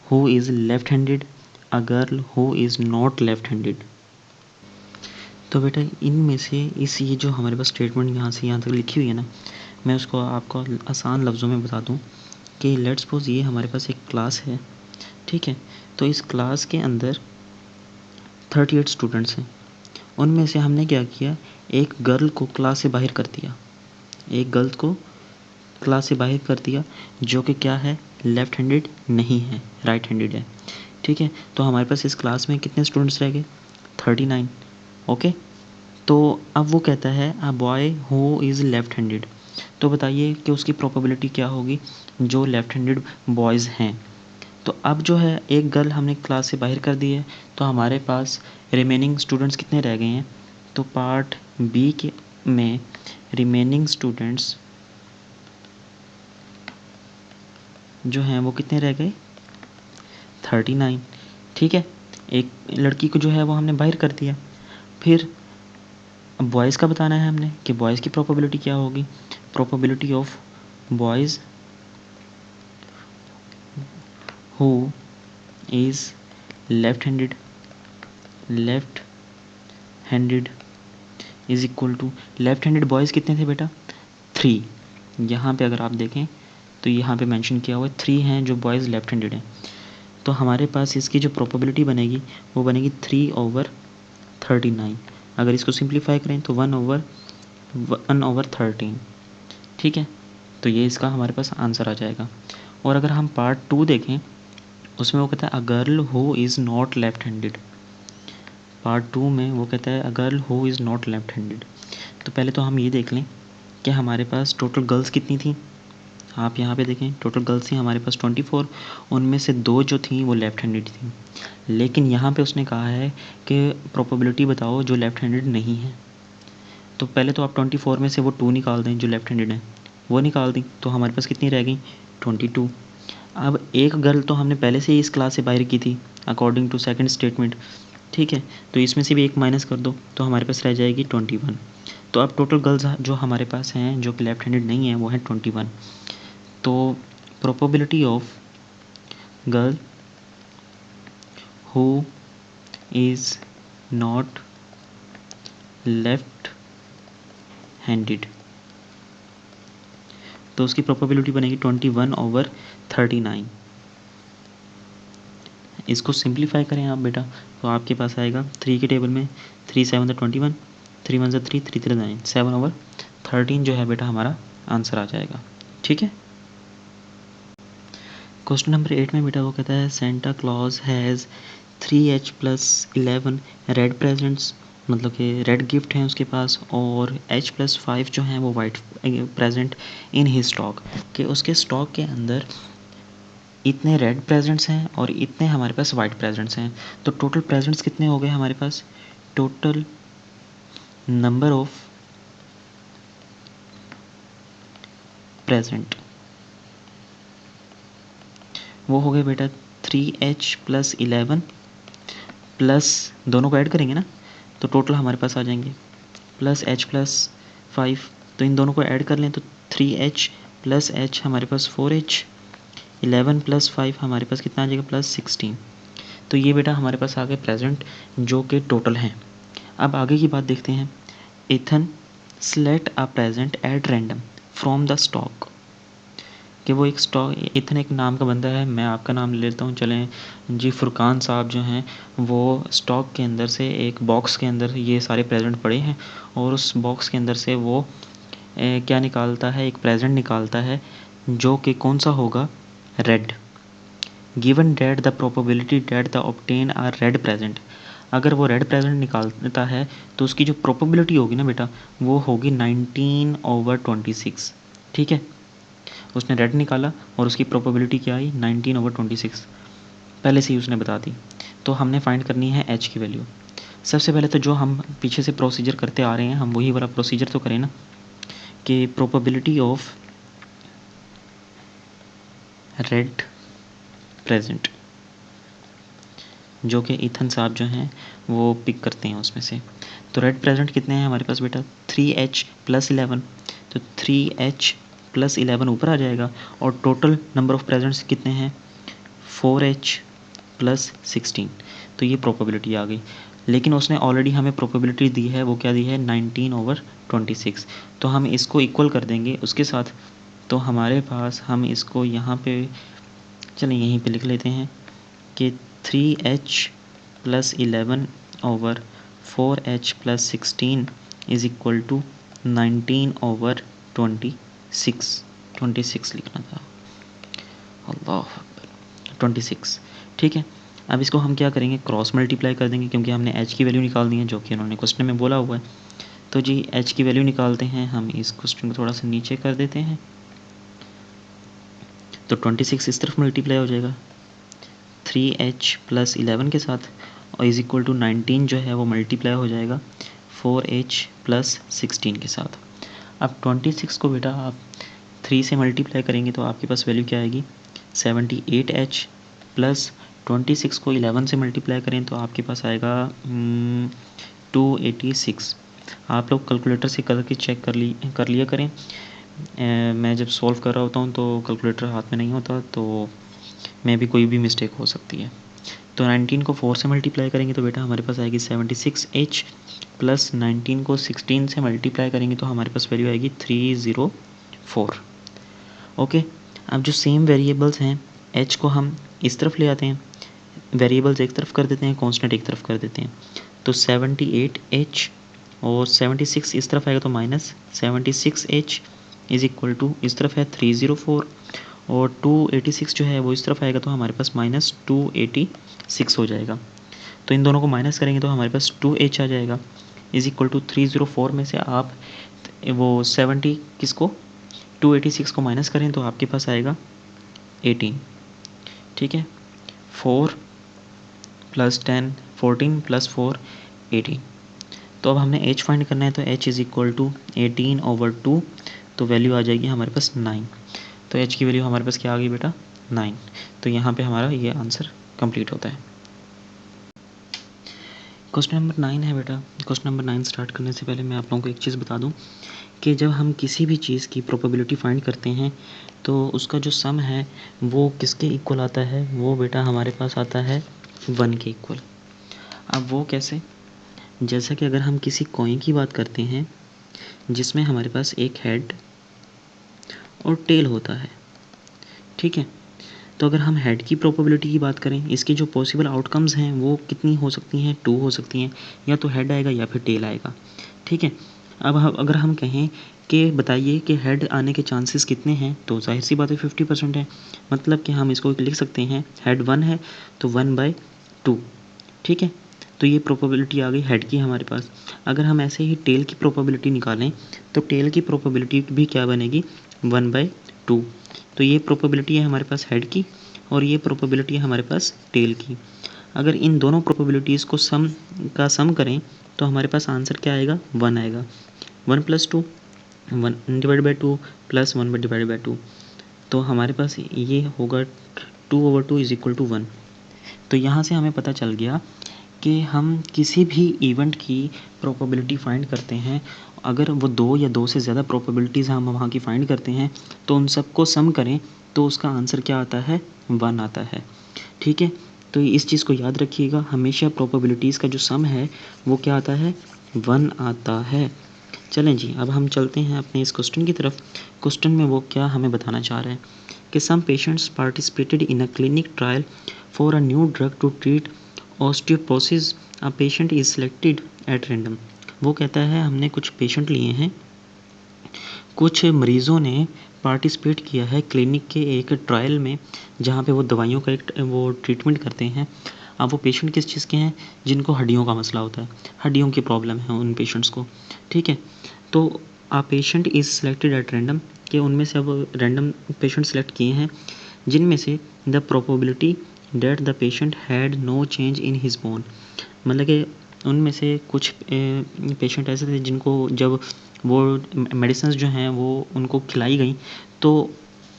who is left-handed, a girl who is not left-handed. तो बेटा इनमें से इस ये जो हमारे पास statement यहाँ से यहाँ तक लिखी हुई है ना, मैं उसको आपको आसान लफ्ज़ों में बता दूँ कि लेट्स सपोज ये हमारे पास एक क्लास है। ठीक है, तो इस क्लास के अंदर 38 स्टूडेंट्स हैं। उनमें से हमने क्या किया, एक गर्ल को क्लास से बाहर कर दिया, एक गर्ल को क्लास से बाहर कर दिया जो कि क्या है, लेफ़्ट हैंडेड नहीं है, राइट हैंडेड है। ठीक है, तो हमारे पास इस क्लास में कितने स्टूडेंट्स रह गए, 39। ओके, तो अब वो कहता है a boy who is left handed. तो बताइए कि उसकी प्रोबेबिलिटी क्या होगी, जो लेफ़्ट हैंडेड बॉयज़ हैं। तो अब जो है एक गर्ल हमने क्लास से बाहर कर दी है, तो हमारे पास रिमेनिंग स्टूडेंट्स कितने रह गए हैं। तो पार्ट बी के में रिमेनिंग स्टूडेंट्स जो हैं वो कितने रह गए, 39। ठीक है, एक लड़की को जो है वो हमने बाहर कर दिया। फिर अब बॉयज़ का बताना है हमने कि बॉयज़ की प्रोबेबिलिटी क्या होगी। Probability of boys who is left handed handed is equal to left handed boys कितने थे बेटा 3। यहाँ पे अगर आप देखें तो यहाँ पे मेंशन किया हुआ है 3 हैं जो बॉयज़ लेफ्ट हैंडेड हैं। तो हमारे पास इसकी जो प्रोबेबिलिटी बनेगी वो बनेगी 3/39। अगर इसको सिंप्लीफाई करें तो 1/13। ठीक है, तो ये इसका हमारे पास आंसर आ जाएगा। और अगर हम पार्ट 2 देखें उसमें वो कहता है अ girl who is not left handed. Part 2 में वो कहता है अ girl who is not left handed. तो पहले तो हम ये देख लें कि हमारे पास टोटल गर्ल्स कितनी थी। आप यहाँ पे देखें टोटल गर्ल्स थी हमारे पास 24, उनमें से 2 जो थी वो लेफ्ट हैंडेड थी। लेकिन यहाँ पे उसने कहा है कि प्रोबेबिलिटी बताओ जो लेफ्ट हैंडेड नहीं है। तो पहले तो आप 24 में से वो 2 निकाल दें जो लेफ्ट हैंडेड हैं, वो निकाल दी तो हमारे पास कितनी रह गई 22। अब एक गर्ल तो हमने पहले से ही इस क्लास से बाहर की थी अकॉर्डिंग टू सेकंड स्टेटमेंट। ठीक है, तो इसमें से भी एक माइनस कर दो तो हमारे पास रह जाएगी 21। तो अब टोटल गर्ल्स जो हमारे पास हैं जो कि लेफ्ट हैंडेड नहीं है वो है 21। तो probability of girl who is not left handed, तो उसकी प्रोबेबिलिटी बनेगी 21/39। इसको सिंप्लीफाई करें आप बेटा तो आपके पास आएगा 3 के टेबल में 3 7 21, 3 1 3, 3 3 9, 7/13 जो है बेटा हमारा आंसर आ जाएगा। ठीक है, क्वेश्चन नंबर 8 में बेटा वो कहता है Santa Claus has 3H+11 red presents, मतलब कि रेड गिफ्ट हैं उसके पास, और H+5 जो हैं वो white present in his stock, कि उसके स्टॉक के अंदर इतने रेड प्रेजेंट्स हैं और इतने हमारे पास वाइट प्रेजेंट्स हैं। तो टोटल प्रेजेंट्स कितने हो गए हमारे पास, टोटल नंबर ऑफ प्रेजेंट वो हो गए बेटा 3H+11 प्लस दोनों को ऐड करेंगे ना तो टोटल हमारे पास आ जाएंगे प्लस H+5। तो इन दोनों को ऐड कर लें तो 3H प्लस H हमारे पास 4H, 11 + 5 हमारे पास कितना आ जाएगा +16। तो ये बेटा हमारे पास आ गए प्रेजेंट जो कि टोटल हैं। अब आगे की बात देखते हैं। Ethan select a present at random from the stock, कि वो एक स्टॉक, इथन एक नाम का बंदा है, मैं आपका नाम ले लेता हूँ, चलें जी, फुरकान साहब जो हैं वो स्टॉक के अंदर से एक बॉक्स के अंदर ये सारे प्रेजेंट पड़े हैं और उस बॉक्स के अंदर से वो क्या निकालता है, एक प्रेजेंट निकालता है जो कि कौन सा होगा, red. Given that the probability that the obtain a red present, अगर वो रेड प्रेजेंट निकालता है तो उसकी जो प्रोबेबिलिटी होगी ना बेटा वो होगी 19/26। ठीक है, उसने रेड निकाला और उसकी प्रोबेबिलिटी क्या आई 19/26, पहले से ही उसने बता दी। तो हमने फाइंड करनी है एच की वैल्यू। सबसे पहले तो जो हम पीछे से प्रोसीजर करते आ रहे हैं हम वही वाला प्रोसीजर तो करें ना, कि प्रोबेबिलिटी ऑफ रेड प्रेजेंट जो कि इथन साहब जो हैं वो पिक करते हैं उसमें से। तो रेड प्रेजेंट कितने हैं हमारे पास बेटा 3H+11, तो 3H+11 ऊपर आ जाएगा और टोटल नंबर ऑफ़ प्रेजेंट्स कितने हैं 4H+16। तो ये प्रोबेबिलिटी आ गई, लेकिन उसने ऑलरेडी हमें प्रोबेबिलिटी दी है, वो क्या दी है 19/26। तो हम इसको इक्वल कर देंगे उसके साथ, तो हमारे पास हम इसको यहाँ पे चलिए यहीं पे लिख लेते हैं कि 3H+11/4H+16 इज़ इक्वल टू 19/26। 26 लिखना था, अल्लाह अकबर, 26। ठीक है, अब इसको हम क्या करेंगे, क्रॉस मल्टीप्लाई कर देंगे क्योंकि हमने एच की वैल्यू निकालनी है जो कि उन्होंने क्वेश्चन में बोला हुआ है। तो जी एच की वैल्यू निकालते हैं, हम इस क्वेश्चन को थोड़ा सा नीचे कर देते हैं। तो 26 इस तरफ मल्टीप्लाई हो जाएगा 3H+11 के साथ और इज़ इक्वल टू 19 जो है वो मल्टीप्लाई हो जाएगा 4H+16 के साथ। अब 26 को बेटा आप 3 से मल्टीप्लाई करेंगे तो आपके पास वैल्यू क्या आएगी 78H, प्लस 26 को 11 से मल्टीप्लाई करें तो आपके पास आएगा 286। आप लोग कैलकुलेटर से करके चेक कर लिया करें। मैं जब सॉल्व कर रहा होता हूँ तो कैलकुलेटर हाथ में नहीं होता, तो में भी कोई भी मिस्टेक हो सकती है। तो 19 को 4 से मल्टीप्लाई करेंगे तो बेटा हमारे पास आएगी 76H, प्लस 19 को 16 से मल्टीप्लाई करेंगे तो हमारे पास वैल्यू आएगी 304। ओके, अब जो सेम वेरिएबल्स हैं h को हम इस तरफ ले आते हैं, वेरिएबल्स एक तरफ कर देते हैं, कांस्टेंट एक तरफ कर देते हैं। तो 78h और 76 इस तरफ आएगा तो minus 76h is equal to इस तरफ है 304 और 286 जो है वो इस तरफ आएगा तो हमारे पास माइनस 286 हो जाएगा। तो इन दोनों को माइनस करेंगे तो हमारे पास 2h आ जाएगा इज इक्वल टू 304 में से आप वो 70 किसको 286 को माइनस करें तो आपके पास आएगा 18। ठीक है, 4 प्लस 10 14 प्लस 4 18। तो अब हमने h फाइंड करना है तो h इज़ इक्वल टू 18/2, तो वैल्यू आ जाएगी हमारे पास 9। तो h की वैल्यू हमारे पास क्या आ गई बेटा 9। तो यहाँ पे हमारा ये आंसर कंप्लीट होता है। क्वेश्चन नंबर 9 है बेटा। क्वेश्चन नंबर 9 स्टार्ट करने से पहले मैं आप लोगों को एक चीज़ बता दूं कि जब हम किसी भी चीज़ की प्रोबेबिलिटी फाइंड करते हैं तो उसका जो सम है वो किसके इक्वल आता है, वो बेटा हमारे पास आता है 1 के इक्वल। अब वो कैसे, जैसा कि अगर हम किसी कॉइन की बात करते हैं जिसमें हमारे पास एक हेड और टेल होता है, ठीक है, तो अगर हम हेड की प्रोबेबिलिटी की बात करें, इसकी जो पॉसिबल आउटकम्स हैं वो कितनी हो सकती हैं, 2 हो सकती हैं, या तो हेड आएगा या फिर टेल आएगा। ठीक है, अब अगर हम कहें कि बताइए कि हेड आने के चांसेस कितने हैं, तो जाहिर सी बात है 50% है। मतलब कि हम इसको लिख सकते हैं हेड 1 है तो 1/2। ठीक है, तो ये प्रोबेबिलिटी आ गई हेड की हमारे पास। अगर हम ऐसे ही टेल की प्रोबेबिलिटी निकालें तो टेल की प्रोबेबिलिटी भी क्या बनेगी 1/2। तो ये प्रोबेबिलिटी है हमारे पास हेड की और ये प्रोबेबिलिटी है हमारे पास टेल की। अगर इन दोनों प्रोबेबिलिटीज़ को सम करें तो हमारे पास आंसर क्या आएगा 1 आएगा। 1 + 2 1 divide by 2 plus 1 divide by 2, तो हमारे पास ये होगा 2/2 इज इक्वल टू 1। तो यहाँ से हमें पता चल गया कि हम किसी भी इवेंट की प्रोबेबिलिटी फाइंड करते हैं, अगर वो 2 या 2 से ज़्यादा प्रोबेबिलिटीज़ हम वहाँ की फाइंड करते हैं तो उन सबको सम करें तो उसका आंसर क्या आता है 1 आता है। ठीक है, तो इस चीज़ को याद रखिएगा, हमेशा प्रोबेबिलिटीज़ का जो सम है वो क्या आता है 1 आता है। चलें जी, अब हम चलते हैं अपने इस क्वेश्चन की तरफ। क्वेश्चन में वो क्या हमें बताना चाह रहे हैं कि some patients participated in a clinic trial for a new drug to treat osteoporosis, a patient is selected at random. वो कहता है हमने कुछ पेशेंट लिए हैं, कुछ मरीज़ों ने पार्टिसिपेट किया है क्लिनिक के एक ट्रायल में जहाँ पे वो दवाइयों का एक वो ट्रीटमेंट करते हैं। अब वो पेशेंट किस चीज़ के हैं, जिनको हड्डियों का मसला होता है, हड्डियों की प्रॉब्लम है उन पेशेंट्स को। ठीक है, तो a patient is selected at random, कि उनमें से अब रैंडम पेशेंट सेलेक्ट किए हैं जिनमें से the probability that the patient had no change in his bone, मतलब कि उनमें से कुछ पेशेंट ऐसे थे जिनको जब वो मेडिसिन्स जो हैं वो उनको खिलाई गई तो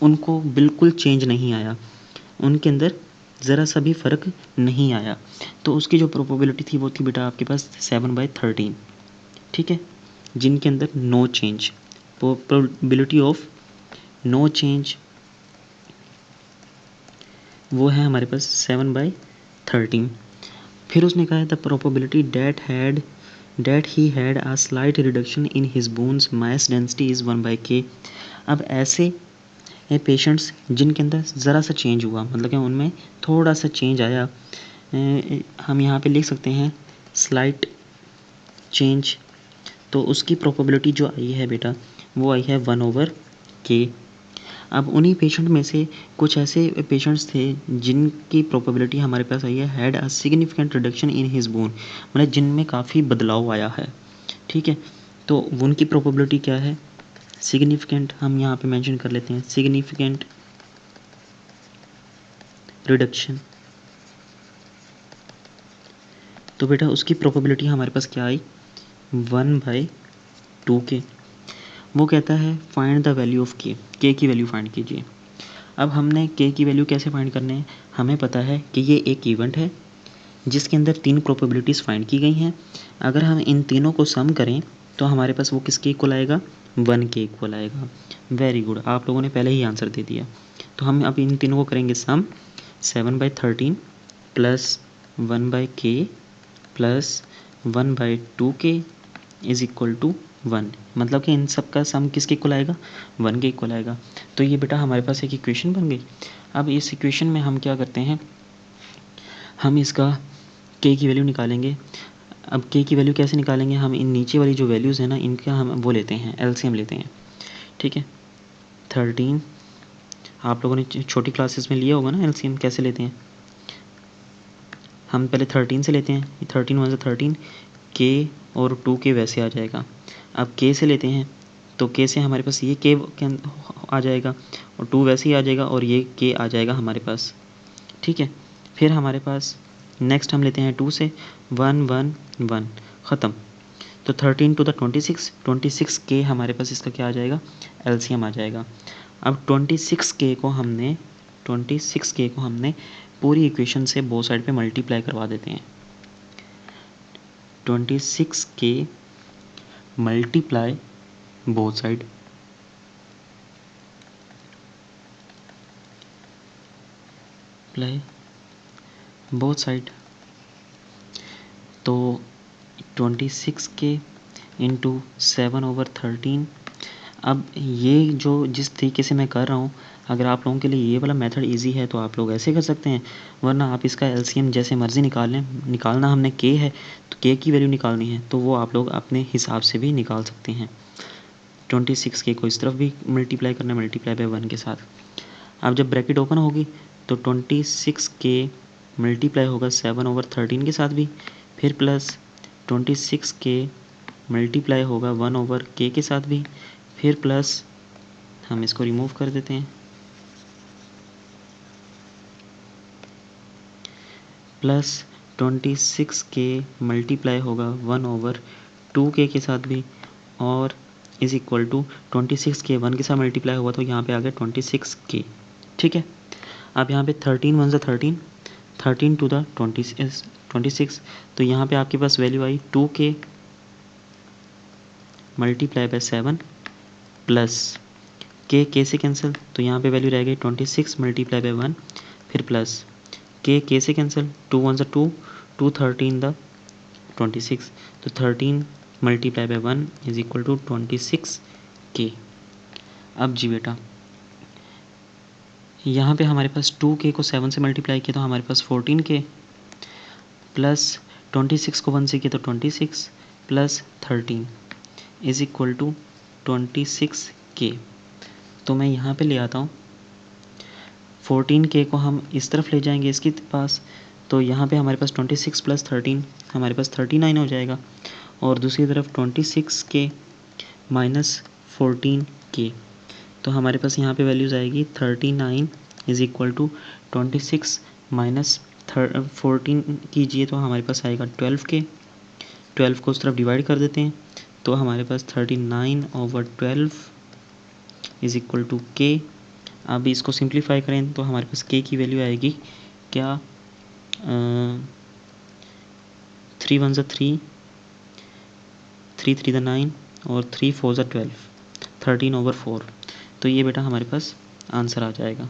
उनको बिल्कुल चेंज नहीं आया, उनके अंदर ज़रा सा भी फ़र्क नहीं आया। तो उसकी जो प्रोबेबिलिटी थी वो थी बेटा आपके पास 7/13। ठीक है, जिनके अंदर no change, probability of no change वो है हमारे पास 7/13। फिर उसने कहा है the probability that he had a slight reduction in his bones mass density is 1/k। अब ऐसे पेशेंट्स जिनके अंदर ज़रा सा चेंज हुआ, मतलब कि उनमें थोड़ा सा चेंज आया, हम यहाँ पे लिख सकते हैं स्लाइट चेंज, तो उसकी प्रोबेबिलिटी जो आई है बेटा वो आई है 1/k। अब उन्हीं पेशेंट में से कुछ ऐसे पेशेंट्स थे जिनकी प्रोबेबिलिटी हमारे पास आई है had a significant reduction in his bone, मतलब जिनमें काफ़ी बदलाव आया है। ठीक है, तो उनकी प्रोबेबिलिटी क्या है सिग्निफिकेंट, हम यहाँ पे मेंशन कर लेते हैं सिग्निफिकेंट रिडक्शन। तो बेटा उसकी प्रोबेबिलिटी हमारे पास क्या आई 1/2k। वो कहता है फाइंड द वैल्यू ऑफ के की वैल्यू फाइंड कीजिए। अब हमने के की वैल्यू कैसे फाइंड करने हैं, हमें पता है कि ये एक इवेंट है जिसके अंदर 3 प्रोबेबिलिटीज़ फाइंड की गई हैं। अगर हम इन तीनों को सम करें तो हमारे पास वो किसके इक्वल आएगा 1 के इक्वल आएगा। वेरी गुड, आप लोगों ने पहले ही आंसर दे दिया। तो हम अब इन तीनों को करेंगे sum 7/13 plus 1/k plus 1/2k is equal to 1, मतलब कि इन सब का सम किसके इक्वल आएगा, 1 के इक्वल आएगा। तो ये बेटा हमारे पास एक इक्वेशन बन गई। अब इस इक्वेशन में हम क्या करते हैं, हम इसका k की वैल्यू निकालेंगे। अब k की वैल्यू कैसे निकालेंगे, हम इन नीचे वाली जो वैल्यूज़ हैं ना, इनका हम वो लेते हैं, एलसीएम लेते हैं। ठीक है, 13, आप लोगों ने छोटी क्लासेस में लिया होगा ना एलसीएम कैसे लेते हैं। हम पहले 13 से लेते हैं, 13 1 13, k और 2k वैसे आ जाएगा। अब k से लेते हैं तो k से हमारे पास ये k आ जाएगा और 2 वैसे ही आ जाएगा और ये k आ जाएगा हमारे पास। ठीक है, फिर हमारे पास नेक्स्ट हम लेते हैं 2 से, 1 1 1 ख़त्म। तो 13 टू द 26, 26k हमारे पास इसका क्या आ जाएगा, एलसीएम आ जाएगा। अब 26k को हमने पूरी इक्वेशन से बोथ साइड पे मल्टीप्लाई करवा देते हैं। 26k मल्टीप्लाई बोथ साइड, तो 26k इंटू 7/13। अब ये जो जिस तरीके से मैं कर रहा हूँ, अगर आप लोगों के लिए ये वाला मेथड इजी है तो आप लोग ऐसे कर सकते हैं, वरना आप इसका एलसीएम जैसे मर्ज़ी निकाल लें। निकालना हमने k है तो k की वैल्यू निकालनी है, तो वो आप लोग अपने हिसाब से भी निकाल सकते हैं। 26k को इस तरफ भी मल्टीप्लाई करना है, मल्टीप्लाई बाय 1 के साथ। अब जब ब्रैकेट ओपन होगी तो 26k मल्टीप्लाई होगा 7/13 के साथ भी, फिर प्लस 26k मल्टीप्लाई होगा 1/k के साथ भी, फिर प्लस हम इसको रिमूव कर देते हैं, प्लस 26k मल्टीप्लाई होगा 1/2k के साथ भी, और इज़ इक्वल टू 26k 1 के साथ मल्टीप्लाई हुआ तो यहाँ पे आ गया 26k। ठीक है, अब यहाँ पे 13 1 13, 13 टू द 26, तो यहाँ पे आपके पास वैल्यू आई 2k multiply by 7 plus k से कैंसिल, तो यहाँ पे वैल्यू रह गई 26 मल्टीप्लाई बाय 1, फिर प्लस k से कैंसिल, 2 1 2, 2 13 द 26, तो 13 multiply by 1 is equal to 26k। अब जी बेटा यहाँ पे हमारे पास 2k को 7 से मल्टीप्लाई किया तो हमारे पास 14k, प्लस 26 को 1 से किया तो 26 plus 13 is equal to 26k। तो मैं यहाँ पे ले आता हूँ 14k को हम इस तरफ ले जाएंगे इसके पास, तो यहाँ पे हमारे पास 26 प्लस 13 हमारे पास 39 हो जाएगा, और दूसरी तरफ 26k माइनस 14k, तो हमारे पास यहाँ पे वैल्यूज़ आएगी 39 इज इक्वल टू 26 माइनस 14 कीजिए तो हमारे पास आएगा 12k। 12 को उस तरफ डिवाइड कर देते हैं तो हमारे पास 39/12 इज इक्वल टू k। अब इसको सिंप्लीफाई करें तो हमारे पास k की वैल्यू आएगी क्या, 3 1 3, 3 3 9 और 3 4 12, 13/4। तो ये बेटा हमारे पास आंसर आ जाएगा।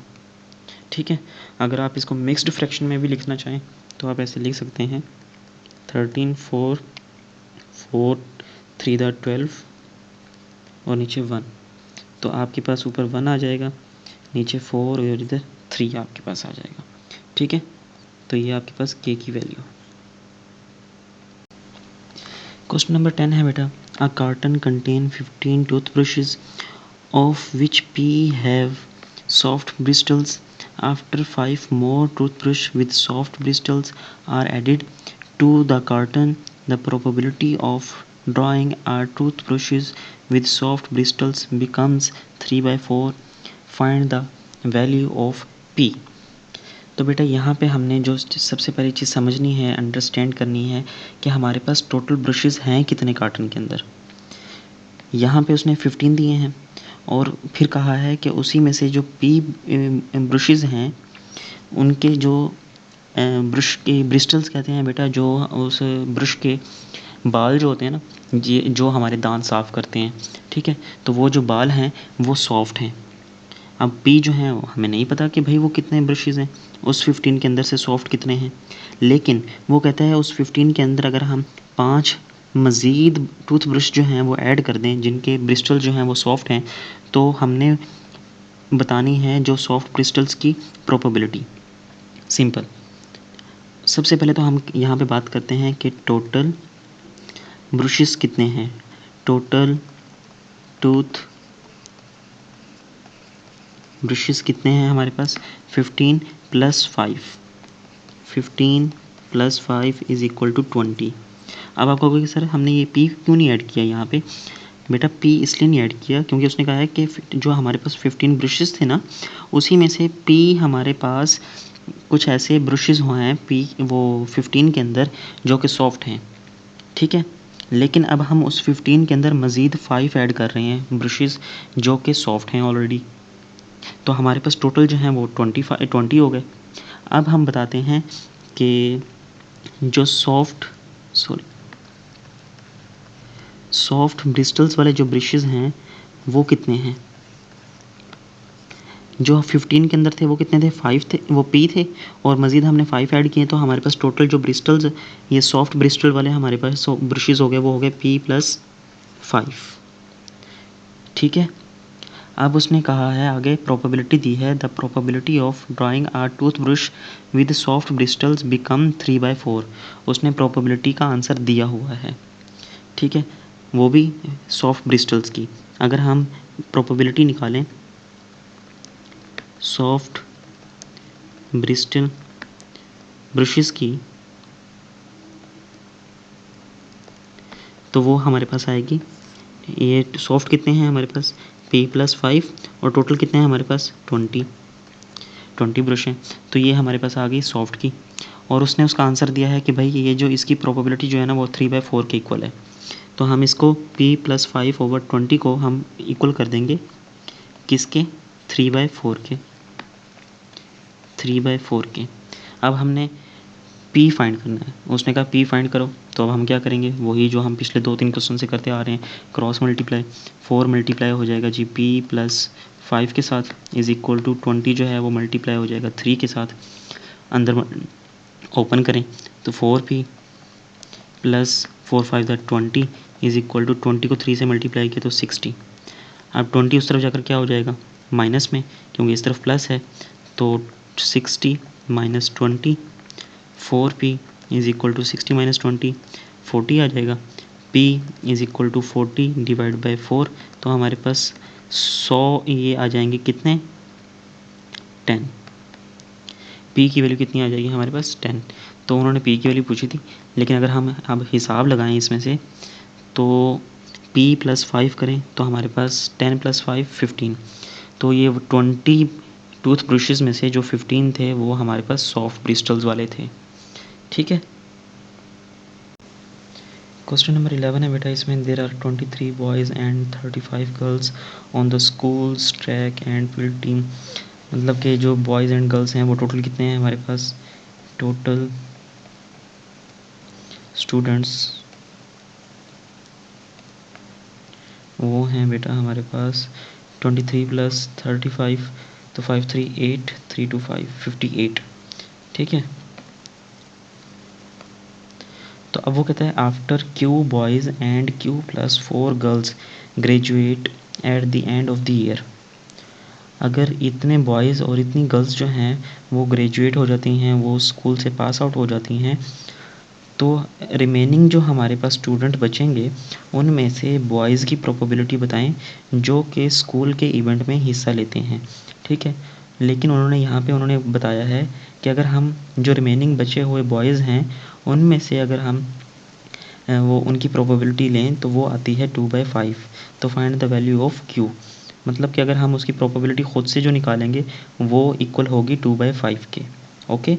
ठीक है, अगर आप इसको मिक्स्ड फ्रैक्शन में भी लिखना चाहें तो आप ऐसे लिख सकते हैं 13 4 4 3 12 और नीचे 1, तो आपके पास ऊपर 1 आ जाएगा, नीचे 4 और इधर 3 आपके पास आ जाएगा। ठीक है, तो ये आपके पास k की वैल्यू। क्वेश्चन नंबर 10 है बेटा, a carton contain 15 toothbrushes of which p have soft bristles. After 5 more toothbrush with soft bristles are added to the carton, the probability of drawing a toothbrushes with soft bristles becomes 3/4. Find the value of p. तो बेटा यहाँ पे हमने जो सबसे पहली चीज़ समझनी है, अंडरस्टैंड करनी है कि हमारे पास टोटल ब्रशेस हैं कितने कार्टन के अंदर। यहाँ पे उसने 15 दिए हैं और फिर कहा है कि उसी में से जो पी ब्रशेज़ हैं उनके जो ब्रश के ब्रिस्टल्स कहते हैं बेटा, जो उस ब्रश के बाल जो होते हैं ना, ये जो हमारे दांत साफ़ करते हैं, ठीक है, तो वो जो बाल हैं वो सॉफ्ट हैं। अब पी जो है हमें नहीं पता कि भाई वो कितने ब्रशेज़ हैं, उस 15 के अंदर से सॉफ्ट कितने हैं, लेकिन वो कहता है उस 15 के अंदर अगर हम 5 मज़ीद टूथब्रश जो हैं वो ऐड कर दें जिनके ब्रिस्टल जो हैं वो सॉफ्ट हैं, तो हमने बतानी है जो सॉफ्ट ब्रिस्टल्स की प्रोबेबिलिटी। सिंपल। सबसे पहले तो हम यहाँ पे बात करते हैं कि टोटल ब्रशेस कितने हैं। टोटल टूथ ब्रशेस कितने हैं हमारे पास? 15 + 5, 15 + 5 इज़ इक्वल टू 20। अब आप कहोगे कि सर हमने ये पी क्यों नहीं ऐड किया यहाँ पे? बेटा पी इसलिए नहीं ऐड किया क्योंकि उसने कहा है कि जो हमारे पास 15 ब्रशेस थे ना, उसी में से पी हमारे पास कुछ ऐसे ब्रशेस हुए हैं पी वो 15 के अंदर जो कि सॉफ्ट हैं, ठीक है। लेकिन अब हम उस 15 के अंदर मज़ीद 5 ऐड कर रहे हैं ब्रशेस जो कि सॉफ्ट हैं ऑलरेडी, तो हमारे पास टोटल जो हैं वो 20 हो गए। अब हम बताते हैं कि जो सॉफ्ट ब्रिस्टल्स वाले जो ब्रशेस हैं वो कितने हैं? जो 15 के अंदर थे वो कितने थे? 5 थे, वो पी थे, और मज़ीद हमने 5 ऐड किए, तो हमारे पास टोटल जो ब्रिस्टल्स ये सॉफ्ट ब्रिस्टल वाले हमारे पास ब्रशेस हो गए, वो हो गए पी + 5, ठीक है। अब उसने कहा है आगे प्रोबेबिलिटी दी है, the probability of drawing a toothbrush with soft bristles become 3/4। उसने प्रोबेबिलिटी का आंसर दिया हुआ है, ठीक है, वो भी सॉफ्ट ब्रिस्टल्स की। अगर हम प्रोबेबिलिटी निकालें सॉफ्ट ब्रिस्टल ब्रशेस की, तो वो हमारे पास आएगी, ये सॉफ्ट कितने हैं हमारे पास? p + 5, और टोटल कितने हैं हमारे पास? 20 ब्रश हैं, तो ये हमारे पास आ गई सॉफ्ट की। और उसने उसका आंसर दिया है कि भाई ये जो इसकी प्रोबेबिलिटी जो है ना वो 3/4 के इक्वल है। तो हम इसको p + 5/20 को हम इक्वल कर देंगे किसके? 3/4 के, 3/4 के। अब हमने p फाइंड करना है, उसने कहा p फाइंड करो, तो अब हम क्या करेंगे? वही जो हम पिछले 2-3 क्वेश्चन से करते आ रहे हैं, क्रॉस मल्टीप्लाई। 4 मल्टीप्लाई हो जाएगा जी p + 5 के साथ इज़ इक्वल टू 20 जो है वो मल्टीप्लाई हो जाएगा 3 के साथ। अंदर ओपन करें तो 4p + 4 5 20 इज़ इक्वल टू 20 को 3 से मल्टीप्लाई किया तो 60। अब 20 उस तरफ जाकर क्या हो जाएगा? माइनस में, क्योंकि इस तरफ प्लस है, तो 60 - 20, 4p इज़ इक्वल टू 60 - 20, 40 आ जाएगा। p इज़ इक्वल टू 40 / 4, तो हमारे पास 100 ये आ जाएंगे कितने? 10। p की वैल्यू कितनी आ जाएगी हमारे पास? 10। तो उन्होंने p की वैल्यू पूछी थी, लेकिन अगर हम अब हिसाब लगाएं इसमें से, तो p + 5 करें तो हमारे पास 10 + 5 15, तो ये 20 टूथ ब्रशेस में से जो 15 थे वो हमारे पास सॉफ्ट ब्रिस्टल्स वाले थे, ठीक है। क्वेश्चन नंबर 11 है बेटा, इसमें there are 23 boys and 35 girls on the schools track and field team. मतलब कि जो बॉयज़ एंड गर्ल्स हैं वो टोटल कितने हैं हमारे पास? टोटल स्टूडेंट्स वो हैं बेटा हमारे पास 23 + 35, तो 5 3 8 3 2 5 58, ठीक है। तो अब वो कहता है after Q boys and Q + 4 girls graduate at the end of the year. अगर इतने बॉयज़ और इतनी गर्ल्स जो हैं वो ग्रेजुएट हो जाती हैं, वो स्कूल से पास आउट हो जाती हैं, तो रिमेनिंग जो हमारे पास स्टूडेंट बचेंगे उनमें से बॉयज़ की प्रोबेबिलिटी बताएं जो कि स्कूल के इवेंट में हिस्सा लेते हैं, ठीक है। लेकिन उन्होंने यहाँ पे उन्होंने बताया है कि अगर हम जो रिमेनिंग बचे हुए बॉयज़ हैं उनमें से अगर हम वो उनकी प्रोबेबिलिटी लें तो वो आती है 2/5। तो find the value of Q, मतलब कि अगर हम उसकी प्रोबेबिलिटी ख़ुद से जो निकालेंगे वो इक्वल होगी 2/5 के, ओके।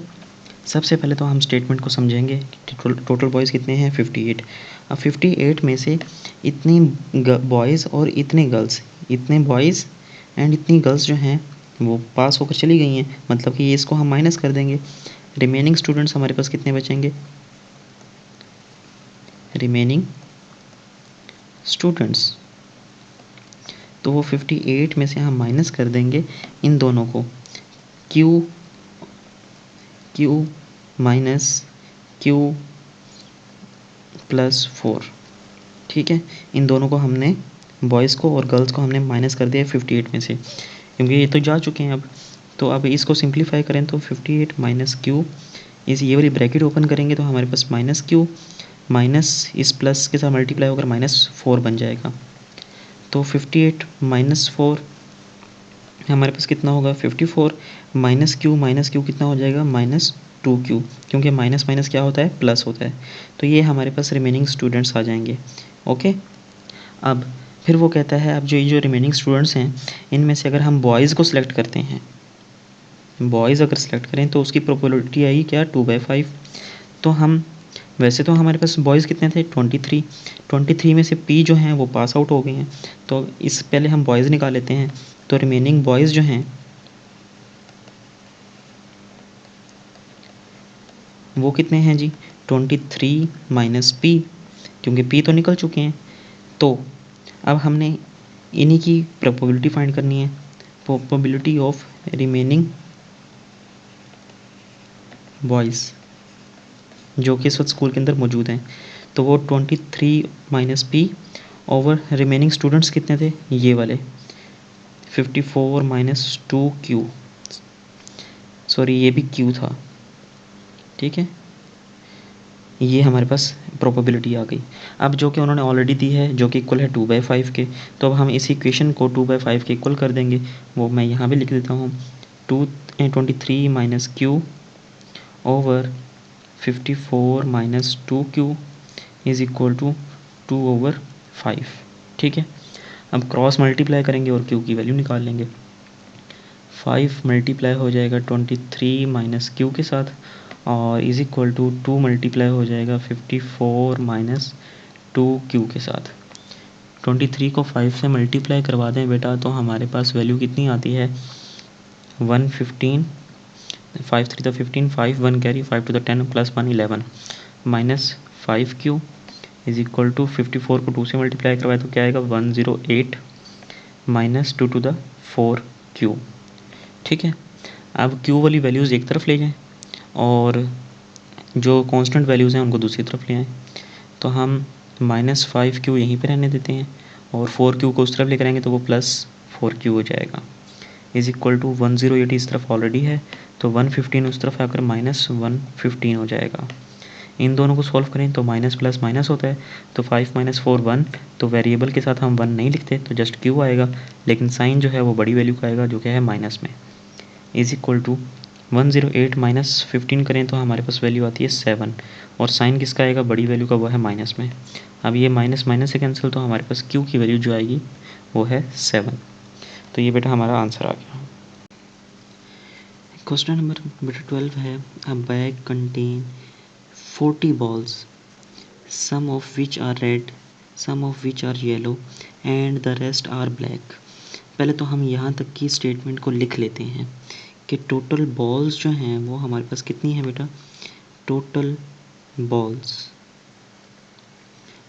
सबसे पहले तो हम स्टेटमेंट को समझेंगे कि टोटल बॉयज़ कितने हैं? 58। अब 58 में से इतनी बॉयज़ और इतने गर्ल्स, इतने बॉयज़ एंड इतनी गर्ल्स जो हैं वो पास होकर चली गई हैं, मतलब कि ये इसको हम माइनस कर देंगे। रिमेनिंग स्टूडेंट्स हमारे पास कितने बचेंगे? रिमेनिंग स्टूडेंट्स, तो वो 58 में से हम माइनस कर देंगे इन दोनों को, q - q + 4, ठीक है, इन दोनों को हमने, बॉयज़ को और गर्ल्स को हमने माइनस कर दिया 58 में से, क्योंकि ये तो जा चुके हैं अब। तो अब इसको सिंप्लीफाई करें तो 58 माइनस क्यू, इस ये वाली ब्रैकेट ओपन करेंगे तो हमारे पास माइनस क्यू माइनस इस प्लस के साथ मल्टीप्लाई होकर -4 बन जाएगा। तो 58 माइनस 4 हमारे पास कितना होगा, 54 माइनस क्यू कितना हो जाएगा, -2q, क्योंकि माइनस माइनस क्या होता है, प्लस होता है। तो ये हमारे पास रिमेनिंग स्टूडेंट्स आ जाएंगे। ओके, अब फिर वो कहता है अब जो रिमेनिंग स्टूडेंट्स हैं इनमें से अगर हम बॉयज़ को सिलेक्ट करते हैं, बॉयज़ अगर सिलेक्ट करें तो उसकी प्रोबेबिलिटी आई क्या, 2/5। तो हम वैसे तो हमारे पास बॉयज़ कितने थे, 23 में से पी जो हैं वो पास आउट हो गए हैं। तो इस पहले हम बॉयज़ निकाल लेते हैं। तो रिमेनिंग बॉयज़ जो हैं वो कितने हैं जी, 23 माइनस पी, क्योंकि पी तो निकल चुके हैं। तो अब हमने इन्हीं की प्रोबेबिलिटी फाइंड करनी है, प्रोबेबिलिटी ऑफ रिमेनिंग बॉयज़ जो कि इस वक्त स्कूल के अंदर मौजूद हैं। तो वो 23 minus P over remaining students कितने थे, ये वाले 54 माइनस 2q, सॉरी ये भी q था, ठीक है, ये हमारे पास प्रोबेबिलिटी आ गई। अब जो कि उन्होंने ऑलरेडी दी है जो कि इक्वल है 2/5 के, तो अब हम इस इक्वेशन को 2/5 के इक्वल कर देंगे। वो मैं यहाँ भी लिख देता हूँ, 23 minus q over 54 minus 2q is equal to 2/5, ठीक है। अब क्रॉस मल्टीप्लाई करेंगे और q की वैल्यू निकाल लेंगे। 5 मल्टीप्लाई हो जाएगा 23 माइनस क्यू के साथ और इज़ इक्वल टू 2 मल्टीप्लाई हो जाएगा 54 माइनस 2q के साथ। 23 को 5 से मल्टीप्लाई करवा दें बेटा तो हमारे पास वैल्यू कितनी आती है, 115, 5 3 तो 15, 5 1 कैरी, 5 2 तो 10 प्लस 1 11 minus 5q is equal to 54 को 2 से मल्टीप्लाई करवाए तो क्या आएगा, 108 माइनस 2 टू द 4q, ठीक है। अब q वाली वैल्यूज़ एक तरफ ले जाएं और जो कांस्टेंट वैल्यूज़ हैं उनको दूसरी तरफ ले आएँ। तो हम -5q यहीं पे रहने देते हैं और 4q को उस तरफ लेकर आएंगे तो वो +4q हो जाएगा, इज़ इक्वल टू 108 इस तरफ ऑलरेडी है तो 115 उस तरफ आकर -115 हो जाएगा। इन दोनों को सॉल्व करें तो माइनस प्लस माइनस होता है, तो 5 माइनस 4 1, तो वेरिएबल के साथ हम 1 नहीं लिखते तो जस्ट q आएगा, लेकिन साइन जो है वो बड़ी वैल्यू का आएगा जो कि है माइनस में, इज़ इक्वल टू 108 माइनस 15 करें तो हमारे पास वैल्यू आती है 7 और साइन किसका आएगा, बड़ी वैल्यू का, वो है माइनस में। अब ये माइनस माइनस से कैंसिल तो हमारे पास q की वैल्यू जो आएगी वो है 7। तो ये बेटा हमारा आंसर आ गया। क्वेश्चन नंबर बेटा 12 है, अ bag contain 40 balls, some of which are red, some of which are yellow and the rest are black। पहले तो हम यहाँ तक की स्टेटमेंट को लिख लेते हैं कि टोटल बॉल्स जो हैं वो हमारे पास कितनी है बेटा, टोटल बॉल्स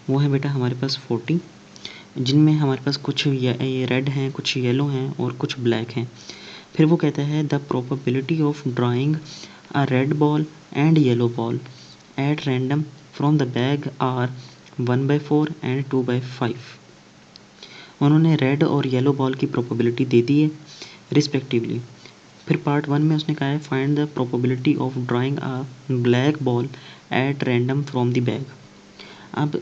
वो है बेटा हमारे पास 40, जिनमें हमारे पास कुछ ये रेड हैं, कुछ येलो हैं और कुछ ब्लैक हैं। फिर वो कहता है the probability of drawing a red ball and yellow ball at random from the bag are 1/4 and 2/5। उन्होंने रेड और येलो बॉल की प्रोबेबिलिटी दे दी है रिस्पेक्टिवली। फिर पार्ट 1 में उसने कहा है find the probability of drawing a black ball at random from the bag. अब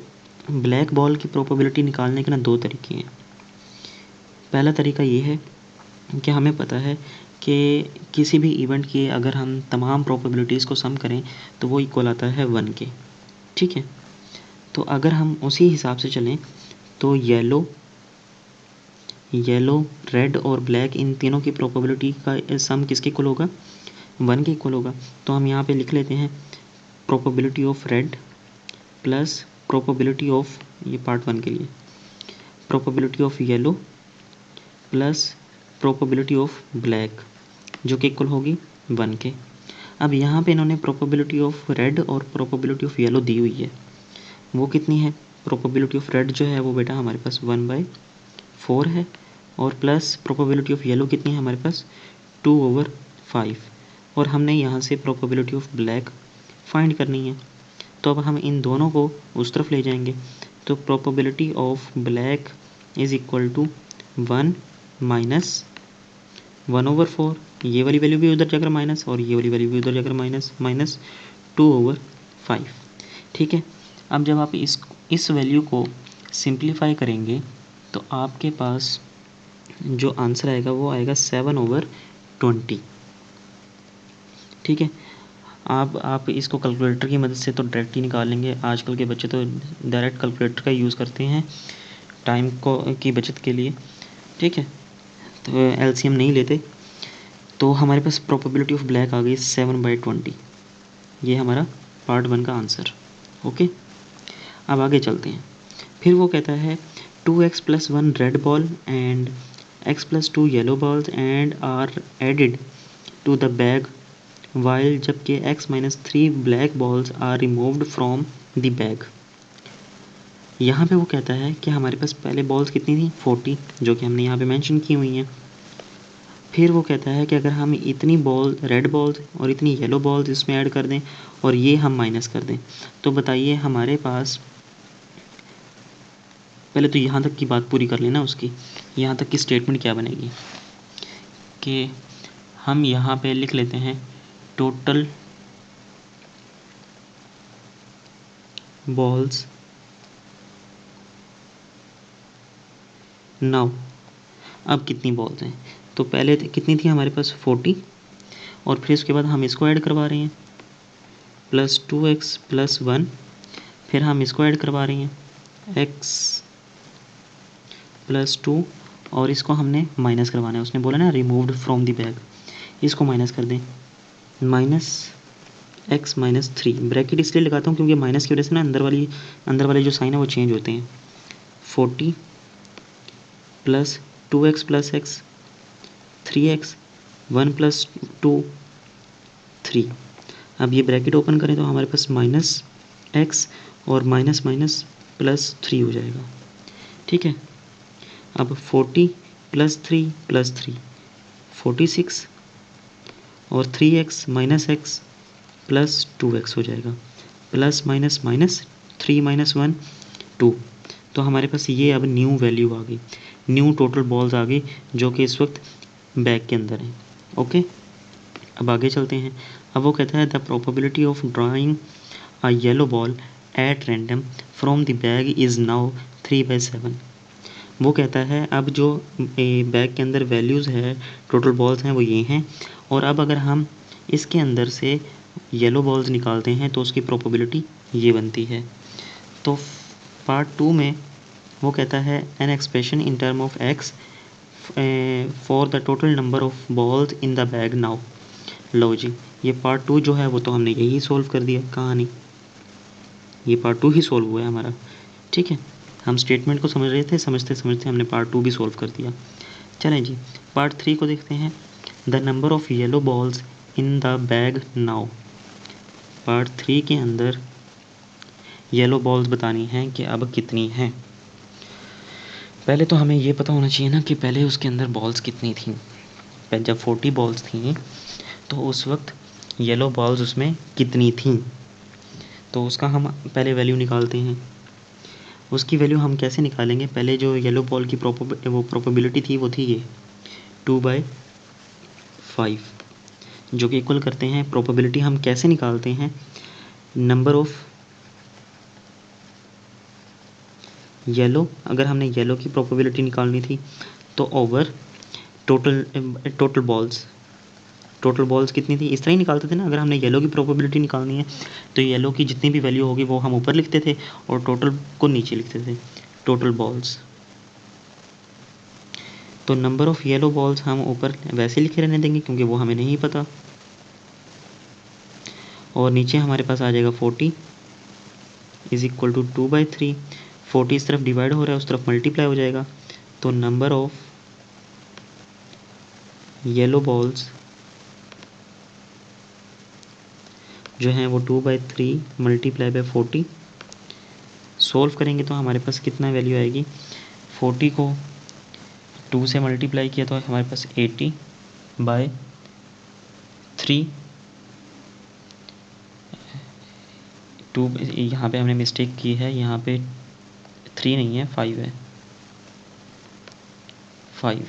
ब्लैक बॉल की प्रोबेबिलिटी निकालने के ना दो तरीके हैं। पहला तरीका ये है कि हमें पता है कि किसी भी इवेंट की अगर हम तमाम प्रोबेबिलिटीज़ को सम करें तो वो इक्वल आता है 1 के, ठीक है। तो अगर हम उसी हिसाब से चलें तो येलो, रेड और ब्लैक इन तीनों की प्रोबेबिलिटी का सम किसके इक्वल होगा, 1 के इक्वल होगा। तो हम यहाँ पे लिख लेते हैं probability of red plus probability of, ये पार्ट 1 के लिए, probability of yellow plus probability of black जो कि इक्वल होगी 1 के। अब यहाँ पे इन्होंने प्रोबेबिलिटी ऑफ रेड और प्रोबेबिलिटी ऑफ येलो दी हुई है, वो कितनी है, प्रोबेबिलिटी ऑफ रेड जो है वो बेटा हमारे पास 1/4 है और प्लस प्रोबेबिलिटी ऑफ येलो कितनी है हमारे पास 2/5 और हमने यहाँ से प्रोबेबिलिटी ऑफ ब्लैक फाइंड करनी है। तो अब हम इन दोनों को उस तरफ ले जाएंगे तो probability of black is equal to 1 minus 1/4, ये वाली वैल्यू भी उधर जाकर माइनस और ये वाली वैल्यू भी उधर जाकर माइनस, माइनस 2/5। ठीक है, अब जब आप इस वैल्यू को सिंप्लीफाई करेंगे तो आपके पास जो आंसर आएगा वो आएगा 7/20। ठीक है, आप इसको कैलकुलेटर की मदद से तो डायरेक्ट ही निकाल लेंगे। आजकल के बच्चे तो डायरेक्ट कैलकुलेटर का यूज़ करते हैं टाइम को की बचत के लिए। ठीक है, तो एलसीएम नहीं लेते। तो हमारे पास प्रोबेबिलिटी ऑफ ब्लैक आ गई 7/20। ये हमारा पार्ट 1 का आंसर। ओके, अब आगे चलते हैं। फिर वो कहता है 2x + 1 red ball and x + 2 yellow balls and are added to the bag while, जबकि x - 3 black balls are removed from the bag. यहाँ पे वो कहता है कि हमारे पास पहले बॉल्स कितनी थी 40, जो कि हमने यहाँ पे मेंशन की हुई हैं। फिर वो कहता है कि अगर हम इतनी बॉल रेड बॉल्स और इतनी येलो बॉल्स इसमें ऐड कर दें और ये हम माइनस कर दें, तो बताइए हमारे पास, पहले तो यहाँ तक की बात पूरी कर लेना उसकी। यहाँ तक की स्टेटमेंट क्या बनेगी कि हम यहाँ पे लिख लेते हैं टोटल बॉल्स नाउ। अब कितनी बॉल्स हैं, तो पहले कितनी थी हमारे पास 40, और फिर उसके बाद हम इसको ऐड करवा रहे हैं +2x + 1, फिर हम इसको ऐड करवा रहे हैं x + 2, और इसको हमने माइनस करवाना है। उसने बोला ना रिमूव्ड फ्रॉम द बैग, इसको माइनस कर दें, -x - 3। ब्रैकेट इसलिए लगाता हूँ क्योंकि माइनस की वजह से ना अंदर वाले जो साइन है वो चेंज होते हैं। 40 + 2x + x 3x 1 + 2 3। अब ये ब्रैकेट ओपन करें तो हमारे पास -x और माइनस +3 हो जाएगा। ठीक है, अब 40 + 3 + 3 46, और 3x - x + 2x हो जाएगा, प्लस माइनस माइनस 3 - 1 2। तो हमारे पास ये अब न्यू वैल्यू आ गई, न्यू टोटल बॉल्स आ गई जो कि इस वक्त बैग के अंदर है। ओके, अब आगे चलते हैं। अब वो कहता है the probability of drawing a yellow ball at random from the bag is now 3/7। वो कहता है अब जो बैग के अंदर वैल्यूज़ है टोटल बॉल्स हैं वो ये हैं, और अब अगर हम इसके अंदर से येलो बॉल्स निकालते हैं तो उसकी प्रोबेबिलिटी ये बनती है। तो पार्ट 2 में वो कहता है an expression in term of x for the total number of balls in the bag now. लो जी, ये पार्ट 2 जो है वो तो हमने यही सॉल्व कर दिया कहानी, ये पार्ट 2 ही सॉल्व हुआ है हमारा। ठीक है, हम स्टेटमेंट को समझ रहे थे, समझते समझते हमने पार्ट 2 भी सॉल्व कर दिया। चलें जी, पार्ट 3 को देखते हैं। The number of yellow balls in the bag now. Part 3 के अंदर येलो बॉल्स बतानी हैं कि अब कितनी हैं। पहले तो हमें ये पता होना चाहिए ना कि पहले उसके अंदर बॉल्स कितनी थी। पहले जब 40 बॉल्स थी तो उस वक्त येलो बॉल्स उसमें कितनी थी, तो उसका हम पहले वैल्यू निकालते हैं। उसकी वैल्यू हम कैसे निकालेंगे, पहले जो येलो बॉल की प्रोबेबिलिटी थी वो थी ये 2/5, जो कि इक्वल करते हैं प्रोबेबिलिटी हम कैसे निकालते हैं, नंबर ऑफ येलो, अगर हमने येलो की प्रोबेबिलिटी निकालनी थी तो ओवर टोटल बॉल्स कितनी थी, इस तरह ही निकालते थे ना। अगर हमने येलो की प्रोबेबिलिटी निकालनी है तो येलो की जितनी भी वैल्यू होगी वो हम ऊपर लिखते थे और टोटल को नीचे लिखते थे, टोटल बॉल्स। तो नंबर ऑफ़ येलो बॉल्स हम ऊपर वैसे लिखे रहने देंगे क्योंकि वो हमें नहीं पता, और नीचे हमारे पास आ जाएगा 40 इज़ इक्वल टू 2/3। 40 इस तरफ डिवाइड हो रहा है, उस तरफ मल्टीप्लाई हो जाएगा, तो नंबर ऑफ़ येलो बॉल्स जो हैं वो 2/3 मल्टीप्लाई बाय 40। सोल्व करेंगे तो हमारे पास कितना वैल्यू आएगी, 40 को 2 से मल्टीप्लाई किया तो हमारे पास 80/3। 2 यहाँ पे हमने मिस्टेक की है, यहाँ पे 3 नहीं है, 5 है, 5।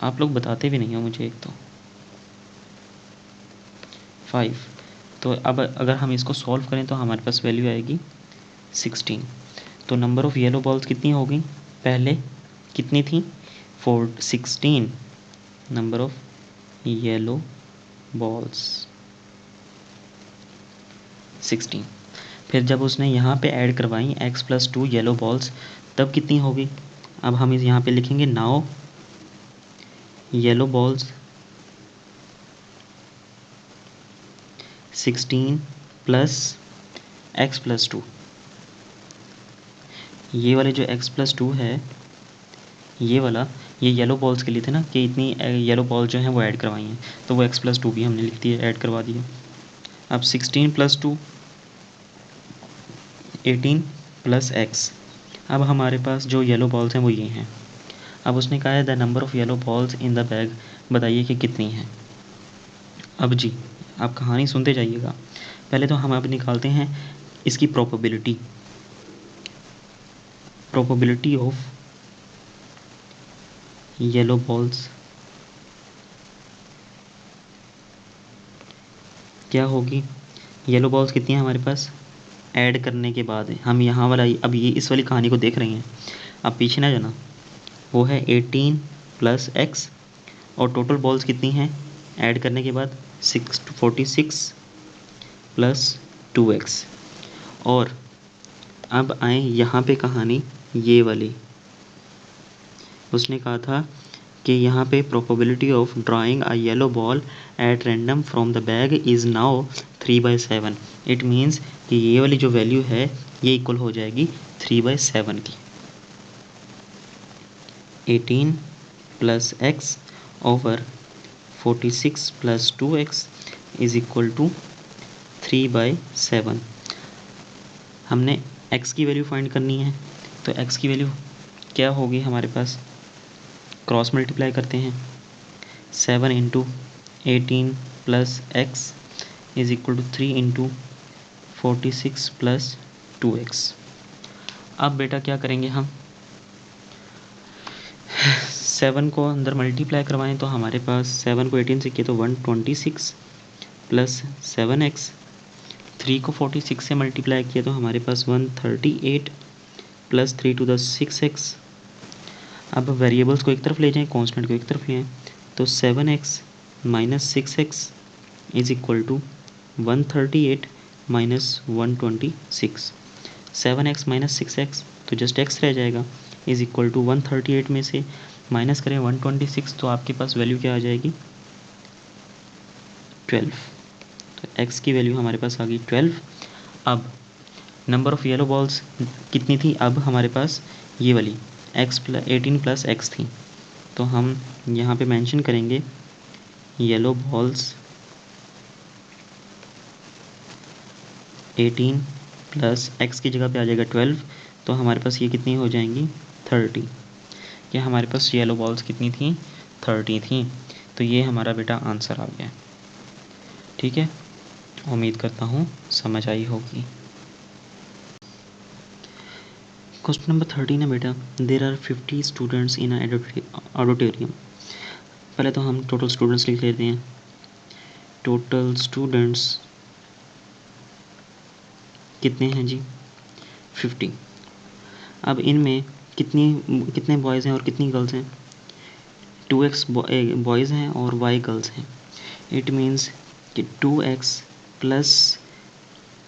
आप लोग बताते भी नहीं हो मुझे एक तो। 5। तो अब अगर हम इसको सॉल्व करें तो हमारे पास वैल्यू आएगी 16। तो नंबर ऑफ़ येलो बॉल्स कितनी हो गई, पहले कितनी थी, 16 नंबर ऑफ येलो बॉल्स 16। फिर जब उसने यहाँ पे ऐड करवाई x+2 येलो बॉल्स, तब कितनी होगी। अब हम इस यहाँ पे लिखेंगे now yellow balls 16 plus x+2। ये वाले जो x+2 है, ये वाला, ये येलो बॉल्स के लिए थे ना कि इतनी येलो बॉल जो हैं वो ऐड करवाई हैं, तो वो x+2 भी हमने लिख दिया, ऐड करवा दिया। अब 16 + 2 18 प्लस x। अब हमारे पास जो येलो बॉल्स हैं वो ये हैं। अब उसने कहा है the number of yellow balls in the bag, बताइए कि कितनी हैं। अब जी आप कहानी सुनते जाइएगा। पहले तो हम अब निकालते हैं इसकी प्रोबेबिलिटी ऑफ येलो बॉल्स। क्या होगी, येलो बॉल्स कितनी हैं हमारे पास, ऐड करने के बाद हम यहाँ वाला, अब ये इस वाली कहानी को देख रही हैं, अब पीछे ना जाना। वो है 18 प्लस x, और टोटल बॉल्स कितनी हैं ऐड करने के बाद 46 प्लस 2x। और अब आए यहाँ पे कहानी ये वाली। उसने कहा था कि यहाँ पे probability of drawing a yellow ball at random from the bag is now 3/7। It means कि ये वाली जो वैल्यू है ये इक्वल हो जाएगी 3/7 की। 18 plus x over 46 plus 2x is equal to 3/7। हमने x की वैल्यू फाइंड करनी है, तो x की वैल्यू क्या होगी हमारे पास, क्रॉस मल्टीप्लाई करते हैं। 7 × 18 plus x is equal to 3 × 46 plus 2x। अब बेटा क्या करेंगे हम, 7 को अंदर मल्टीप्लाई करवाएं तो हमारे पास 7 को 18 से किए तो 126 प्लस 7x, 3 को 46 से मल्टीप्लाई किया तो हमारे पास 138 प्लस 3 to the 6x। अब वेरिएबल्स को एक तरफ ले जाएं, कांस्टेंट को एक तरफ ले आएं, तो 7x minus 6x is equal to 138 minus 126। 7x minus 6x तो जस्ट x रह जाएगा, इज़ इक्वल टू 138 में से माइनस करें 126 तो आपके पास वैल्यू क्या आ जाएगी, 12। तो x की वैल्यू हमारे पास आ गई 12। अब नंबर ऑफ़ येलो बॉल्स कितनी थी, अब हमारे पास ये वाली 18 प्लस x थी, तो हम यहाँ पे मेंशन करेंगे येलो बॉल्स 18 प्लस x की जगह पे आ जाएगा 12, तो हमारे पास ये कितनी हो जाएंगी 30। ये हमारे पास येलो बॉल्स कितनी थी, 30 थी। तो ये हमारा बेटा आंसर आ गया। ठीक है, उम्मीद करता हूँ समझ आई होगी। क्वेश्चन नंबर 13 है बेटा, there are 50 students in auditorium. पहले तो हम टोटल स्टूडेंट्स लिख लेते हैं। टोटल स्टूडेंट्स कितने हैं जी, 50। अब इनमें कितने बॉयज़ हैं और कितनी गर्ल्स हैं, 2x बॉयज़ हैं और y गर्ल्स हैं। इट मीन्स कि 2x प्लस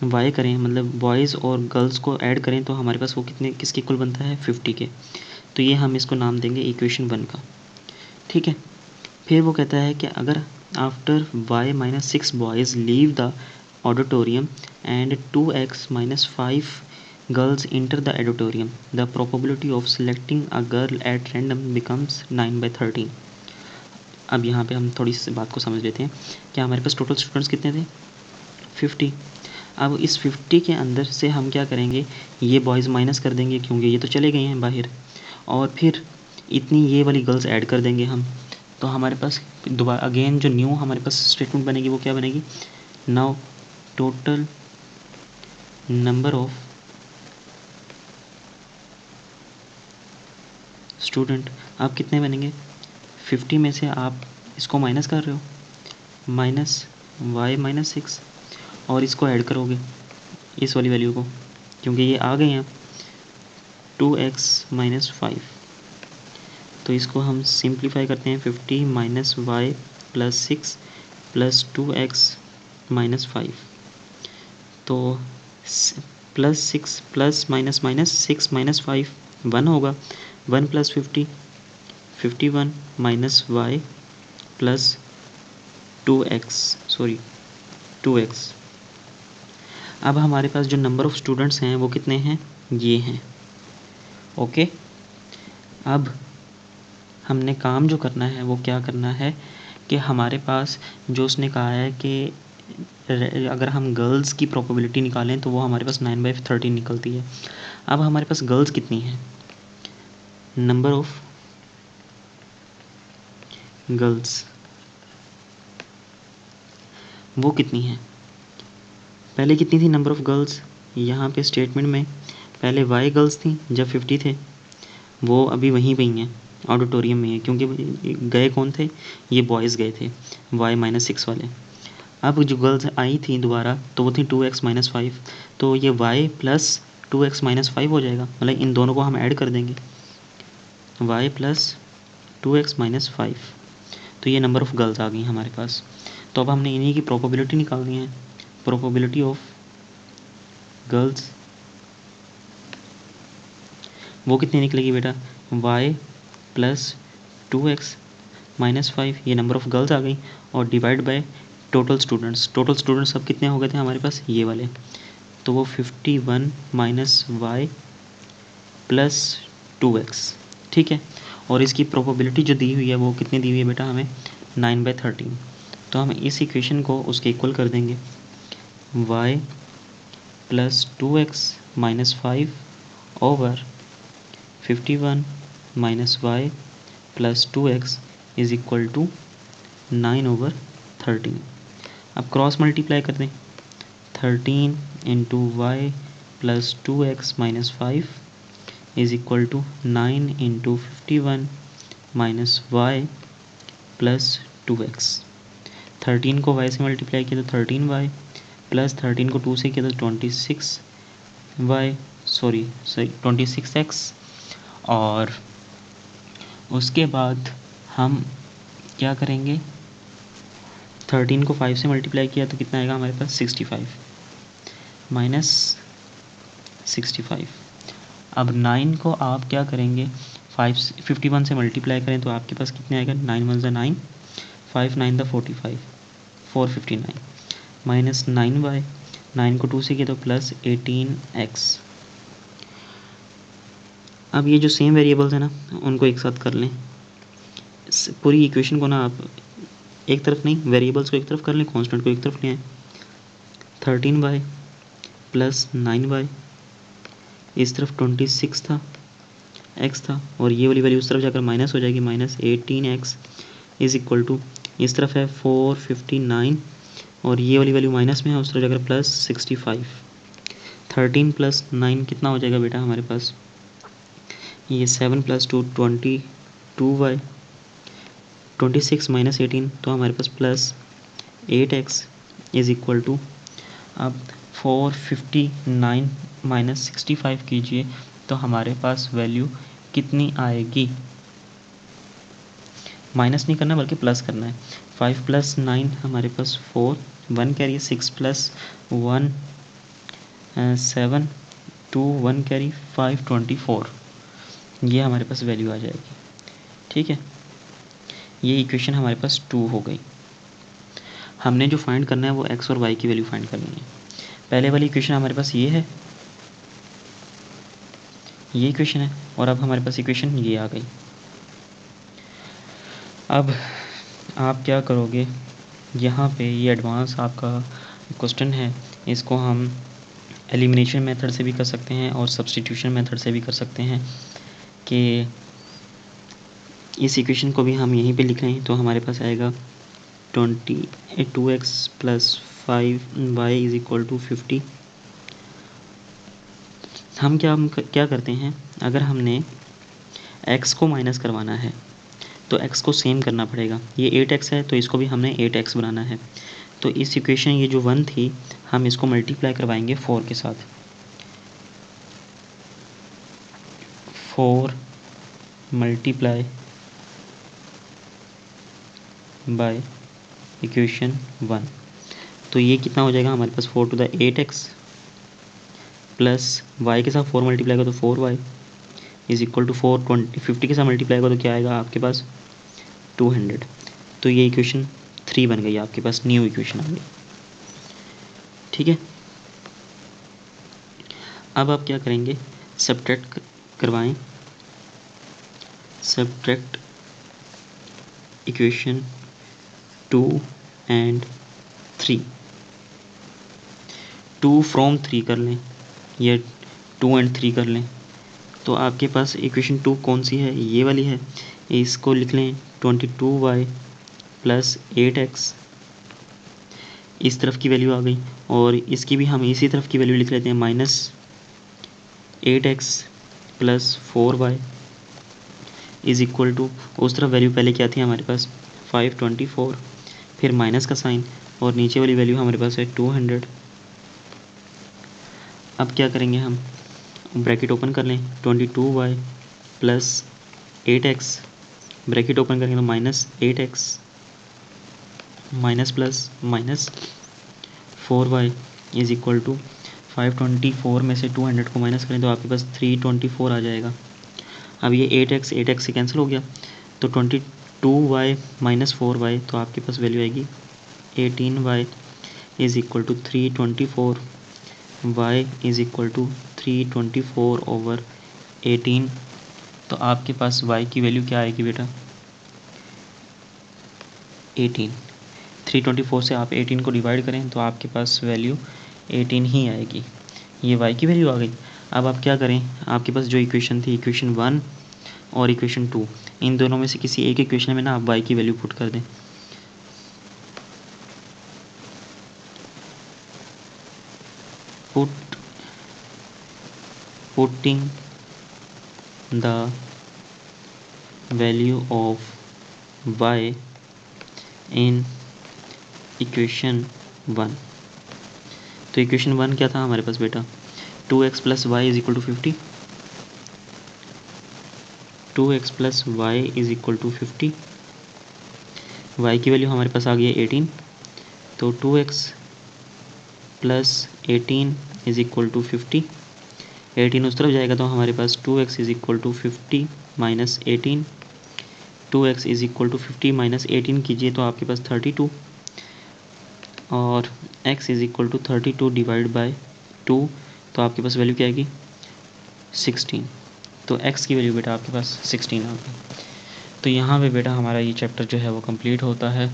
y करें, मतलब बॉयज़ और गर्ल्स को ऐड करें तो हमारे पास वो किसके इक्वल बनता है, 50 के। तो ये हम इसको नाम देंगे इक्वेशन 1 का। ठीक है, फिर वो कहता है कि अगर after y minus 6 boys leave the auditorium and 2x minus 5 girls enter the auditorium, the probability of selecting a girl at random becomes 9/13। अब यहाँ पे हम थोड़ी सी बात को समझ लेते हैं कि हमारे पास टोटल स्टूडेंट्स कितने थे, 50। अब इस 50 के अंदर से हम क्या करेंगे, ये बॉयज़ माइनस कर देंगे क्योंकि ये तो चले गए हैं बाहर, और फिर इतनी ये वाली गर्ल्स ऐड कर देंगे हम। तो हमारे पास दोबारा अगेन जो न्यू हमारे पास स्टेटमेंट बनेगी वो क्या बनेगी, now total number of student, आप कितने बनेंगे? 50 में से आप इसको माइनस कर रहे हो, माइनस वाई माइनस 6, और इसको ऐड करोगे इस वाली वैल्यू को, क्योंकि ये आ गए हैं 2x माइनस 5। तो इसको हम सिंप्लीफाई करते हैं, 50 minus y plus 6 plus 2x minus 5। तो plus 6 plus minus minus 6 minus 5 1 होगा, 1 plus 50 51 minus y plus 2x। अब हमारे पास जो नंबर ऑफ़ स्टूडेंट्स हैं वो कितने हैं? ये हैं। ओके, अब हमने काम जो करना है वो क्या करना है कि हमारे पास जो उसने कहा है कि अगर हम गर्ल्स की प्रोबेबिलिटी निकालें तो वो हमारे पास 9/13 निकलती है। अब हमारे पास गर्ल्स कितनी हैं? नंबर ऑफ गर्ल्स वो कितनी हैं? पहले कितनी थी नंबर ऑफ़ गर्ल्स? यहाँ पे स्टेटमेंट में पहले वाई गर्ल्स थी जब 50 थे, वो अभी वहीं पे ही हैं, ऑडिटोरियम में है, क्योंकि गए कौन थे? ये बॉयज़ गए थे, वाई माइनस 6 वाले। अब जो गर्ल्स आई थी दोबारा तो वो थी 2x माइनस 5, तो ये y प्लस 2x माइनस 5 हो जाएगा, मतलब इन दोनों को हम ऐड कर देंगे, y प्लस 2x माइनस 5। तो ये नंबर ऑफ़ गर्ल्स आ गई हमारे पास। तो अब हमने इन्हीं की प्रोबेबिलिटी निकालनी है, प्रोबेबिलिटी ऑफ गर्ल्स वो कितनी निकलेगी बेटा? y प्लस 2x माइनस 5, ये नंबर ऑफ़ गर्ल्स आ गई, और डिवाइड बाय टोटल स्टूडेंट्स अब कितने हो गए थे हमारे पास? ये वाले, तो वो 51 माइनस वाई प्लस 2x, ठीक है। और इसकी प्रोबेबिलिटी जो दी हुई है वो कितनी दी हुई है बेटा हमें? 9/13। तो हम इस इक्वेशन को उसके इक्वल कर देंगे, y plus 2x minus 5 over 51 minus y plus 2x is equal to 9/13। अब क्रॉस मल्टीप्लाई कर दें, 13 into y plus 2x minus 5 is equal to 9 into 51 minus y plus 2x। 13 को y से मल्टीप्लाई किया तो 13y, प्लस 13 को 2 से किया तो 26x, और उसके बाद हम क्या करेंगे? 13 को 5 से मल्टीप्लाई किया तो कितना आएगा हमारे पास? 65 माइनस 65। अब 9 को आप क्या करेंगे? 51 से मल्टीप्लाई करें तो आपके पास कितने आएगा? 9 1 9, 5 9 45, 459 माइनस 9y, 9 को 2 से किया तो प्लस 18x। अब ये जो सेम वेरिएबल्स हैं ना उनको एक साथ कर लें, पूरी इक्वेशन को ना आप एक तरफ नहीं, वेरिएबल्स को एक तरफ कर लें, कांस्टेंट को एक तरफ ले आएं। 13y प्लस 9y, इस तरफ 26 था, x था, और ये वाली वैल्यू उस तरफ जाकर माइनस हो जाएगी, minus 18x is equal to, इस तरफ है 459, और ये वाली वैल्यू माइनस में है, उस तरफ जाकर प्लस 65। 13 प्लस 9 कितना हो जाएगा बेटा हमारे पास? ये 7 प्लस 2 22y, 26 माइनस 18 तो हमारे पास plus 8x is equal to, अब 459 माइनस 65 कीजिए तो हमारे पास वैल्यू कितनी आएगी? माइनस नहीं करना बल्कि प्लस करना है। 5 प्लस 9 हमारे पास 4, 1 कैरी, 6 प्लस 1 7, 2 1 कैरी, 5 24, ये हमारे पास वैल्यू आ जाएगी, ठीक है। ये इक्वेशन हमारे पास 2 हो गई। हमने जो फाइंड करना है वो x और y की वैल्यू फाइंड करनी है। पहले वाली इक्वेशन हमारे पास ये है, ये इक्वेशन है, और अब हमारे पास इक्वेशन ये आ गई। अब आप क्या करोगे? यहाँ पे ये एडवांस आपका क्वेश्चन है, इसको हम एलिमिनेशन मेथड से भी कर सकते हैं और सब्स्टिट्यूशन मेथड से भी कर सकते हैं, कि इस इक्वेशन को भी हम यहीं पे लिख लें तो हमारे पास आएगा 2x plus 5y is equal to 50। हम क्या करते हैं, अगर हमने x को माइनस करवाना है तो x को सेम करना पड़ेगा। ये 8x है तो इसको भी हमने 8x बनाना है। तो इस इक्वेशन ये जो 1 थी हम इसको मल्टीप्लाई करवाएंगे 4 के साथ। 4 मल्टीप्लाई बाय इक्वेशन 1, तो ये कितना हो जाएगा हमारे पास 4 टू द 8x प्लस y के साथ 4 मल्टीप्लाई करो तो 4y इज इक्वल टू 50 के साथ मल्टीप्लाई करो तो क्या आएगा आपके पास 200। तो ये इक्वेशन 3 बन गई आपके पास, न्यू इक्वेशन आ गई। ठीक है, अब आप क्या करेंगे, सब्ट्रैक्ट करवाएं, सब्ट्रैक्ट इक्वेशन 2 एंड 3, 2 फ्रॉम 3 कर लें या 2 एंड 3 कर लें। तो आपके पास इक्वेशन 2 कौन सी है, ये वाली है। इसको लिख लें 22y प्लस 8x, इस तरफ की वैल्यू आ गई, और इसकी भी हम इसी तरफ की वैल्यू लिख लेते हैं minus 8x plus 4y is equal to, उस तरफ वैल्यू पहले क्या थी हमारे पास 524, फिर माइनस का साइन, और नीचे वाली वैल्यू हमारे पास है 200। अब क्या करेंगे, हम ब्रैकेट ओपन कर लें 22y plus 8x, bracket open करेंगे तो minus 8x minus plus minus 4y is equal to 524 में से 200 को माइनस करें तो आपके पास 324 आ जाएगा। अब ये 8x से कैंसिल हो गया तो 22y माइनस 4y, तो आपके पास वैल्यू आएगी 18y is equal to 324, y is equal to 324 over 18। तो आपके पास y की वैल्यू क्या आएगी बेटा 18। 324 से आप 18 को डिवाइड करें तो आपके पास वैल्यू 18 ही आएगी, ये y की वैल्यू आ गई। अब आप क्या करें, आपके पास जो इक्वेशन थी इक्वेशन 1 और इक्वेशन 2, इन दोनों में से किसी एक इक्वेशन में ना आप y की वैल्यू पुट कर दें। Putting the value of y in equation 1। तो इक्वेशन 1 क्या था हमारे पास बेटा 2x plus y is equal to 50, 2x plus y is equal to 50, y की वैल्यू हमारे पास आ गई है 18, तो 2x plus 18 is equal to 50, 18 उस तरफ जाएगा तो हमारे पास 2x is equal to 50 minus 18, 2x is equal to 50 minus 18 कीजिए तो आपके पास 32, और x is equal to 32 divide by 2, तो आपके पास वैल्यू क्या आएगी 16। तो x की वैल्यू बेटा आपके पास 16 आ गई। तो यहाँ पे बेटा हमारा ये चैप्टर जो है वो कंप्लीट होता है।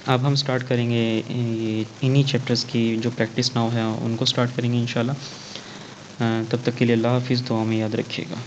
अब हम स्टार्ट करेंगे ये इन्हीं चैप्टर्स की जो प्रैक्टिस नाउ है उनको स्टार्ट करेंगे इंशाल्लाह। तब तक के लिए अल्लाह हाफिज़, दुआ में याद रखिएगा।